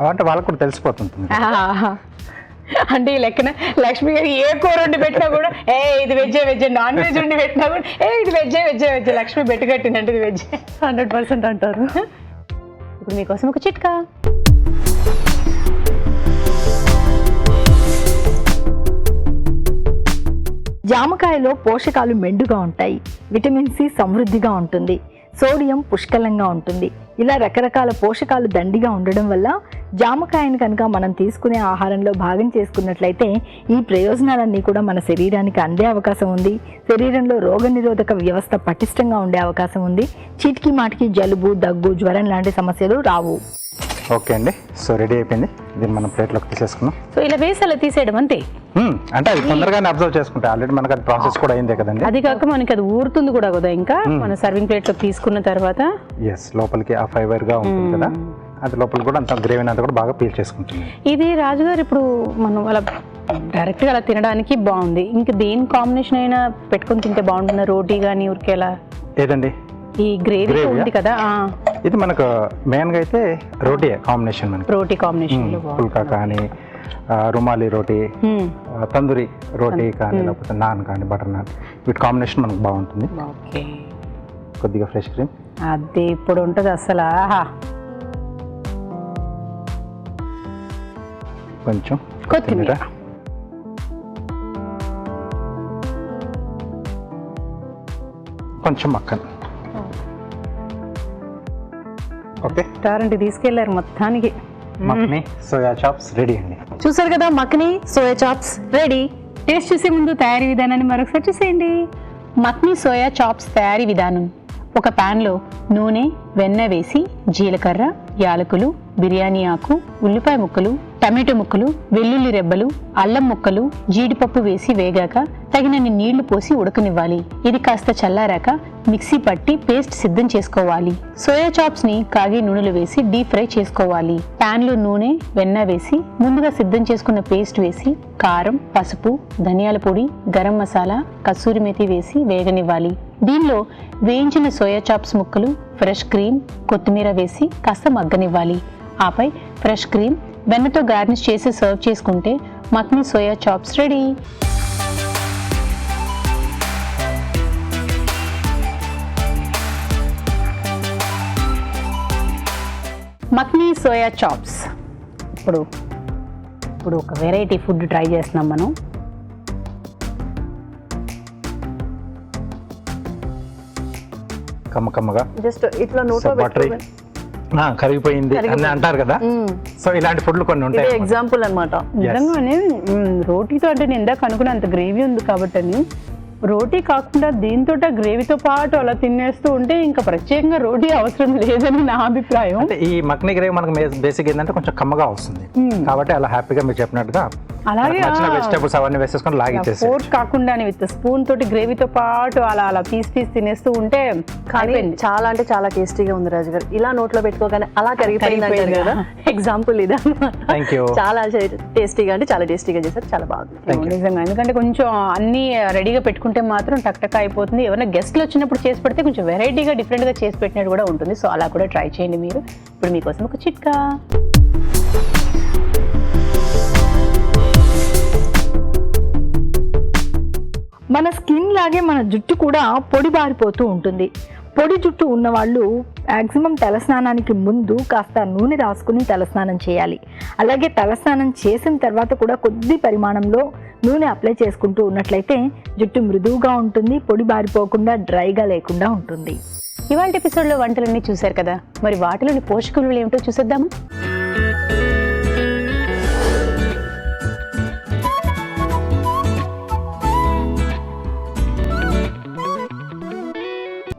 అంటే వాళ్ళకు కూడా తెలిసిపోతుంది. అంటే ఈ లెక్కన లక్ష్మి గారు ఏ కూర ఉండి పెట్టినా కూడా ఇది వెజ్, నాన్ వెజ్ ఉండి పెట్టినా కూడా ఇది వెజ్. లక్ష్మి బెట్టు కట్టిందంటే ఇది వెజ్ 100% అంటారు. ఇప్పుడు మీకోసం ఒక చిట్కా. జామకాయలో పోషకాలు మెండుగా ఉంటాయి, విటమిన్ సి సమృద్ధిగా ఉంటుంది, సోడియం పుష్కలంగా ఉంటుంది. ఇలా రకరకాల పోషకాలు దండిగా ఉండడం వల్ల జామకాయని కనుక మనం తీసుకునే ఆహారంలో భాగం చేసుకున్నట్లయితే ఈ ప్రయోజనాలన్నీ కూడా మన శరీరానికి అందే అవకాశం ఉంది. శరీరంలో రోగనిరోధక వ్యవస్థ పటిష్టంగా ఉండే అవకాశం ఉంది. చీటికి మాటికి జలుబు, దగ్గు, జ్వరం లాంటి సమస్యలు రావు. ఓకే అండి, సో రెడీ అయిపోయింది. దీన్ని మనం ప్లేట్లోకి తీసేసుకున్నాం. సో ఇలా వేసి అలా తీసేయడం అంతే. అంటే అది తొందరగానే అబ్జర్వ్ చేసుకుంటే ఆల్రెడీ మనకు అది ప్రాసెస్ కూడా అయిందే కదండి. అది కాక మనకి అది ఊరుతుంది కూడా కదా ఇంకా మన సర్వింగ్ ప్లేట్లో తీసుకున్న తర్వాత. ఎస్, లోపలికి ఆ ఫైబర్ గా ఉంటుంది కదా, అది లోపల కూడా అంత గ్రేవీ అంతా కూడా బాగా పీల్ చేసుకుంటుంది. ఇది రాజుగారు ఇప్పుడు మనం అలా డైరెక్ట్ గా అలా తినడానికి బాగుంది. ఇంకా దేని కాంబినేషన్ అయినా పెట్టుకొని తింటే బాగుంటుంది, రోటీ కానీ ఉరికేలా. ఏదండి ఈ గ్రేవీ ఉంది కదా, ఇది మనకు మెయిన్ గా అయితే రోటీ కాంబినేషన్. మనకి రోటీ కాంబినేషన్ పుల్కా కానీ, రుమాలి రోటీ, తందూరి రోటీ కానీ, లేకపోతే నాన్ కానీ, బటర్ నాన్, వీటి కాంబినేషన్ మనకు బాగుంటుంది. ఓకే, కొద్దిగా ఫ్రెష్ క్రీమ్ అది ఇప్పుడు ఉంటుంది అసలు. కొంచెం కొత్తిమీర, కొంచెం మక్కన్. ఓకే, రెస్టారెంట్ తీసుకెళ్లారు మొత్తానికి. మక్ని సోయా చాప్స్ రెడీ అండి. చూసారు కదా, మక్ని సోయా చాప్స్ రెడీ. టేస్ట్ చూసే ముందు తయారీ విధానాన్ని మరొకసారి చూసేయండి. మక్ని సోయా చాప్స్ తయారీ విధానం: ఒక ప్యాన్లో నూనె, వెన్న వేసి జీలకర్ర, యాలకులు, బిర్యానీ ఆకు, ఉల్లిపాయ ముక్కలు, టమాటో ముక్కలు, వెల్లుల్లి రెబ్బలు, అల్లం ముక్కలు, జీడిపప్పు వేసి వేగాక తగినన్ని నీళ్లు పోసి ఉడకనివ్వాలి. ఇది కాస్త చల్లారాక మిక్సీ పట్టి పేస్ట్ సిద్ధం చేసుకోవాలి. సోయా చాప్స్ ని కాగే నూనెలో వేసి డీప్ ఫ్రై చేసుకోవాలి. పాన్ లో నూనె, వెన్న వేసి ముందుగా సిద్ధం చేసుకున్న పేస్ట్ వేసి కారం, పసుపు, ధనియాల పొడి, గరం మసాలా, కసూరి మేతి వేసి వేగనివ్వాలి. దీనిలో వేయించిన సోయా చాప్స్ ముక్కలు, ఫ్రెష్ క్రీమ్, కొత్తిమీర వేసి కాస్త మగ్గనివ్వాలి. ఆపై ఫ్రెష్ క్రీమ్, వెన్నతో గార్నిష్ చేసి సర్వ్ చేసుకుంటే makhani soya chops ready. Makhani soya chops. ఇప్పుడు ఒక వెరైటీ ఫుడ్ ట్రై చేస్తున్నాం మనం. కమ్మకమ్మగా జస్ట్ ఇట్లా నోట్లో బటరీ కరిగిపోయింది అని అంటారు కదా. సో ఇలాంటి ఫుడ్లు కొన్ని ఉంటాయి. ఎగ్జాంపుల్ అన్నమాట. నిజంగానే రోటీతో అంటే నేను ఇందాక అనుకున్న అంత గ్రేవీ ఉంది కాబట్టి అని రోటీ కాకుండా దీంతో గ్రేవీతో పాటు అలా తినేస్తూ ఉంటే ఇంకా ప్రత్యేకంగా రోటీ అవసరం లేదని నా అభిప్రాయం. అంటే ఈ మక్ని గ్రేవీ మనకు బేసిక్ ఏంటంటే కొంచెం కమ్మగా వస్తుంది కాబట్టి అలా హ్యాపీగా మీరు చెప్పినట్టుగా అలాగే వెజిటేబుల్స్ అవన్నీ వేసేసుకొని లాగిచ్చేసి ఫోర్క్ కాకుండా విత్ స్పూన్ తోటి గ్రేవీతో పాటు అలా అలా పీస్ తినేస్తూ ఉంటే చాలా అంటే చాలా టేస్టీగా ఉంది రాజు గారు. ఇలా నోట్లో పెట్టుకోగానే అలా కరిగిపోయింది కదా, ఎగ్జాంపుల్ ఇది. Thank you. చాలా టేస్టీగా అంటే చాలా టేస్టీగా చేశారు, చాలా బాగుంది నిజంగా. ఎందుకంటే కొంచెం అన్ని రెడీగా పెట్టుకుంటే మాత్రం టక్ అయిపోతుంది. ఎవరైనా గెస్ట్లు వచ్చినప్పుడు చేసి పెడితే కొంచెం వెరైటీగా డిఫరెంట్ గా చేసి పెట్టినట్టు కూడా ఉంటుంది. సో అలా కూడా ట్రై చేయండి మీరు. ఇప్పుడు మీకోసం ఒక చిట్కా. మన స్కిన్ లాగే మన జుట్టు కూడా పొడి బారిపోతూ ఉంటుంది. పొడి జుట్టు ఉన్నవాళ్ళు మ్యాక్సిమం తలస్నానానికి ముందు కాస్త నూనె రాసుకుని తలస్నానం చేయాలి. అలాగే తలస్నానం చేసిన తర్వాత కూడా కొద్ది పరిమాణంలో నూనె అప్లై చేసుకుంటూ ఉన్నట్లయితే జుట్టు మృదువుగా ఉంటుంది, పొడి బారిపోకుండా డ్రైగా లేకుండా ఉంటుంది. ఇవాళ ఎపిసోడ్లో వంటలన్నీ చూశారు కదా, మరి వాటిలోని పోషక విలువలు ఏమిటో చూసేద్దామా?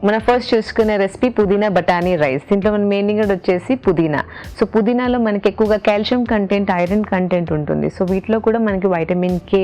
మన ఫస్ట్ చూసుకునే రెసిపీ పుదీనా బఠానీ రైస్. దీంట్లో మన మెయిన్ ఇంగ్రీడియంట్ వచ్చేసి పుదీనా. సో పుదీనాలో మనకి ఎక్కువగా కాల్షియం కంటెంట్, ఐరన్ కంటెంట్ ఉంటుంది. సో వీటిలో కూడా మనకి వైటమిన్ కే,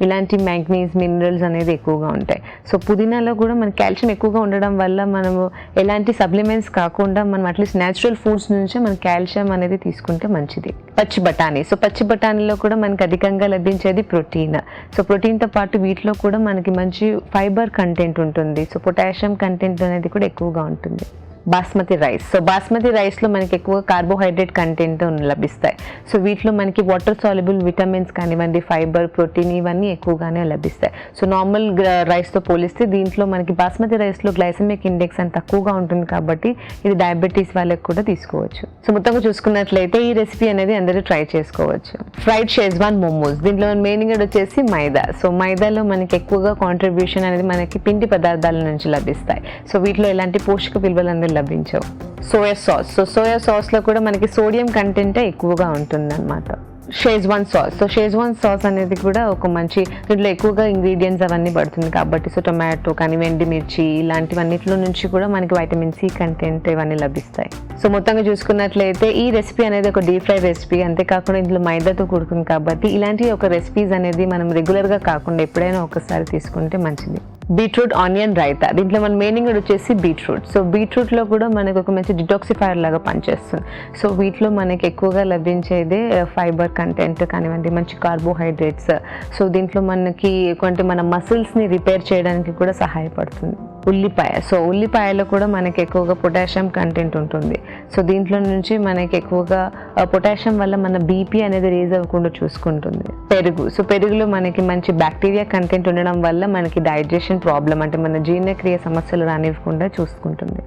ఇలాంటి మ్యాంగనీస్, మినరల్స్ అనేది ఎక్కువగా ఉంటాయి. సో పుదీనాలో కూడా మనకి కాల్షియం ఎక్కువగా ఉండడం వల్ల మనము ఎలాంటి సప్లిమెంట్స్ కాకుండా మనం అట్లీస్ట్ న్యాచురల్ ఫుడ్స్ నుంచే మన కాల్షియం అనేది తీసుకుంటే మంచిది. పచ్చి బఠానీ. సో పచ్చి బఠానీలో కూడా మనకి అధికంగా లభించేది ప్రోటీన్. సో ప్రోటీన్తో పాటు వీటిలో కూడా మనకి మంచి ఫైబర్ కంటెంట్ ఉంటుంది. సో పొటాషియం కంటెంట్ అనేది కూడా ఎక్కువగా ఉంటుంది. బాస్మతి రైస్. సో బాస్మతి రైస్లో మనకి ఎక్కువ కార్బోహైడ్రేట్ కంటెంట్ లభిస్తాయి. సో వీటిలో మనకి వాటర్ సాల్యుబుల్ విటమిన్స్ కానివ్వండి, ఫైబర్, ప్రోటీన్ ఇవన్నీ ఎక్కువగానే లభిస్తాయి. సో నార్మల్ రైస్తో పోలిస్తే దీంట్లో మనకి బాస్మతి రైస్లో గ్లైసెమిక్ ఇండెక్స్ అని తక్కువగా ఉంటుంది కాబట్టి ఇది డయాబెటీస్ వాళ్ళకి కూడా తీసుకోవచ్చు. సో మొత్తంగా చూసుకున్నట్లయితే ఈ రెసిపీ అనేది అందరూ ట్రై చేసుకోవచ్చు. ఫ్రైడ్ షేజ్వాన్ మోమోస్. దీంట్లో మెయిన్ ఇంగ్రీడియంట్ వచ్చేసి మైదా. సో మైదాలో మనకి ఎక్కువగా కాంట్రిబ్యూషన్ అనేది మనకి పిండి పదార్థాల నుంచి లభిస్తాయి. సో వీటిలో ఎలాంటి పోషక విలువలు అనేది లభించవు. Soya sauce. సో సోయా సాస్లో కూడా మనకి సోడియం కంటెంట్ ఎక్కువగా ఉంటుంది అన్నమాట. Schezwan sauce. So Schezwan sauce అనేది కూడా ఒక మంచి, దీంట్లో ఎక్కువగా ఇంగ్రీడియంట్స్ అవన్నీ పడుతుంది కాబట్టి సో టొమాటో కానీ, ఎండుమిర్చి ఇలాంటివన్నిటిలో నుంచి కూడా మనకి వైటమిన్ సి కంటెంట్ ఇవన్నీ లభిస్తాయి. సో మొత్తంగా చూసుకున్నట్లయితే ఈ రెసిపీ అనేది ఒక డీప్ ఫ్రై రెసిపీ. అంతేకాకుండా ఇందులో మైదాతో కూడుకుంది కాబట్టి ఇలాంటి ఒక రెసిపీస్ అనేది మనం రెగ్యులర్గా కాకుండా ఎప్పుడైనా ఒకసారి తీసుకుంటే మంచిది. Beetroot onion raita. దీంట్లో మన మెయిన్ ఇంగ్రీడియంట్ వచ్చేసి బీట్రూట్. సో బీట్రూట్లో కూడా మనకు ఒక మంచి డిటాక్సిఫైర్ లాగా పనిచేస్తుంది. సో వీటిలో మనకి ఎక్కువగా లభించేదే ఫైబర్ కంటెంట్ కానివ్వండి, మంచి కార్బోహైడ్రేట్స్. సో దీంట్లో మనకి కొంచెం మన మసిల్స్ని రిపేర్ చేయడానికి కూడా సహాయపడుతుంది. ఉల్లిపాయ. సో ఉల్లిపాయలో కూడా మనకి ఎక్కువగా పొటాషియం కంటెంట్ ఉంటుంది. సో దీంట్లో నుంచి మనకి ఎక్కువగా పొటాషియం వల్ల మన బీపీ అనేది రేజ్ అవ్వకుండా చూసుకుంటుంది. పెరుగు. సో పెరుగులో మనకి మంచి బ్యాక్టీరియా కంటెంట్ ఉండడం వల్ల మనకి డైజెషన్ ప్రాబ్లం అంటే మన జీర్ణక్రియ సమస్యలు రానివ్వకుండా చూసుకుంటుంది.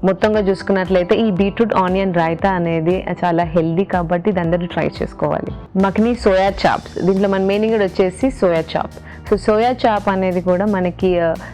మొత్తంగా చూసుకున్నట్లయితే ఈ బీట్రూట్ ఆనియన్ రైతా అనేది చాలా హెల్దీ కాబట్టి ఇది అందరూ ట్రై చేసుకోవాలి. మక్ని సోయా చాప్స్. దీంట్లో మన మెయిన్ ఇంగ్రీడియంట్ వచ్చేసి soya chaap. So soya chaap అనేది కూడా మనకి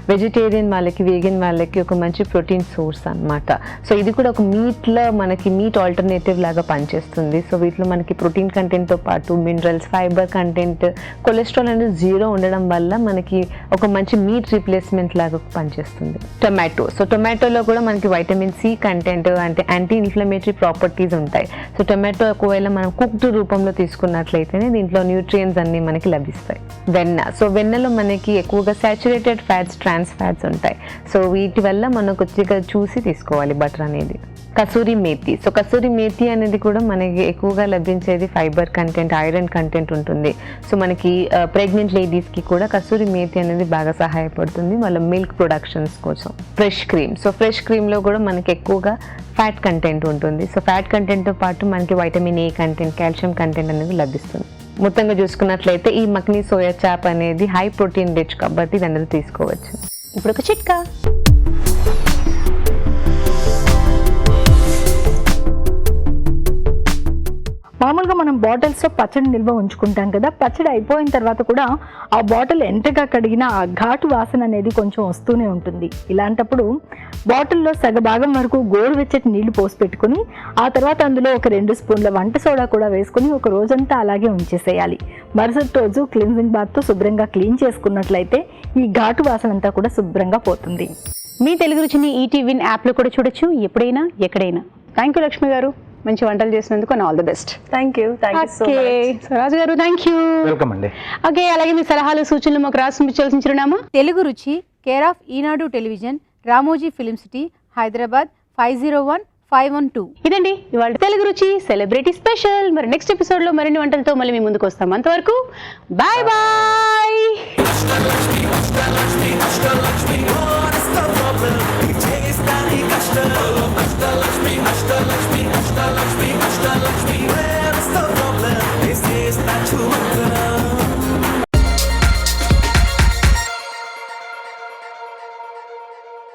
వెజిటేరియన్ వాళ్ళకి, వీగన్ వాళ్ళకి ఒక మంచి ప్రోటీన్ సోర్స్ అన్నమాట. సో ఇది కూడా ఒక మీట్లో మనకి మీట్ ఆల్టర్నేటివ్ లాగా పనిచేస్తుంది. సో వీటిలో మనకి ప్రోటీన్ కంటెంట్తో పాటు మినరల్స్, ఫైబర్ కంటెంట్, కొలెస్ట్రాల్ అనేది 0 ఉండడం వల్ల మనకి ఒక మంచి మీట్ రీప్లేస్మెంట్ లాగా పనిచేస్తుంది. టొమాటో. సో టొమాటోలో కూడా మనకి వైటమిన్ సి కంటెంట్ అంటే యాంటీ ఇన్ఫ్లమేటరీ ప్రాపర్టీస్ ఉంటాయి. సో టొమాటో ఒకవేళ మనం కుక్డ్ రూపంలో తీసుకున్నట్లయితేనే దీంట్లో న్యూట్రియంట్స్ అన్ని మనకి లభిస్తాయి. వెన్న. సో వెన్నలో మనకి ఎక్కువగా సాచురేటెడ్ ఫ్యాట్స్, ట్రాన్స్ ఫ్యాట్స్ ఉంటాయి. సో వీటి వల్ల మనం కొద్దిగా చూసి తీసుకోవాలి బటర్ అనేది. కసూరి మేతి. సో కసూరి మేతి అనేది కూడా మనకి ఎక్కువగా లభించేది ఫైబర్ కంటెంట్, ఐరన్ కంటెంట్ ఉంటుంది. సో మనకి ప్రెగ్నెంట్ లేడీస్కి కూడా కసూరి మేతి అనేది బాగా సహాయపడుతుంది వాళ్ళ మిల్క్ ప్రొడక్షన్స్ కోసం. Fresh cream. సో ఫ్రెష్ క్రీమ్లో కూడా మనకి ఎక్కువగా ఫ్యాట్ కంటెంట్ ఉంటుంది. సో ఫ్యాట్ కంటెంట్తో పాటు మనకి vitamin A content, calcium content అనేది లభిస్తుంది. మొత్తంగా చూసుకున్నట్లయితే ఈ మక్ని సోయా చాప్ అనేది హై ప్రోటీన్ రిచ్ కాబట్టి ఇది అందరూ తీసుకోవచ్చు. ఇప్పుడు ఒక చిట్కా. మామూలుగా మనం బాటిల్స్లో పచ్చడి నిల్వ ఉంచుకుంటాం కదా, పచ్చడి అయిపోయిన తర్వాత కూడా ఆ బాటిల్ ఎంతగా కడిగినా ఆ ఘాటు వాసన అనేది కొంచెం వస్తూనే ఉంటుంది. ఇలాంటప్పుడు బాటిల్లో సగభాగం వరకు గోరువెచ్చటి నీళ్లు పోసి పెట్టుకుని ఆ తర్వాత అందులో ఒక 2 స్పూన్ల వంట సోడా కూడా వేసుకుని ఒక రోజంతా అలాగే ఉంచేసేయాలి. మరుసటి రోజు క్లీన్జింగ్ బాత్తో శుభ్రంగా క్లీన్ చేసుకున్నట్లయితే ఈ ఘాటు వాసన అంతా కూడా శుభ్రంగా పోతుంది. మీ తెలుగు రుచిని ఈటీవీన్ యాప్లో కూడా చూడొచ్చు, ఎప్పుడైనా ఎక్కడైనా. థ్యాంక్ యూ లక్ష్మి గారు, మంచి వంటలు చేసినందుకు and all the best. Thank you so much. Raju గారు థ్యాంక్ యూ. వెల్కమ్ అండి. ఓకే, అలాగే మీ సలహాలు, సూచనలు మాకు రాసి పంపించాల్సిన చిరునామా తెలుగు రుచి, care of Eenadu television, Ramoji film city, Hyderabad 501512. ఇదండి ఇవాళ తెలుగు రుచి సెలబ్రిటీ స్పెషల్. మరి నెక్స్ట్ ఎపిసోడ్ లో మరిన్ని వంటలతో మళ్ళీ మీ ముందుకు వస్తాం. అంతవరకు బాయ్ బాయ్.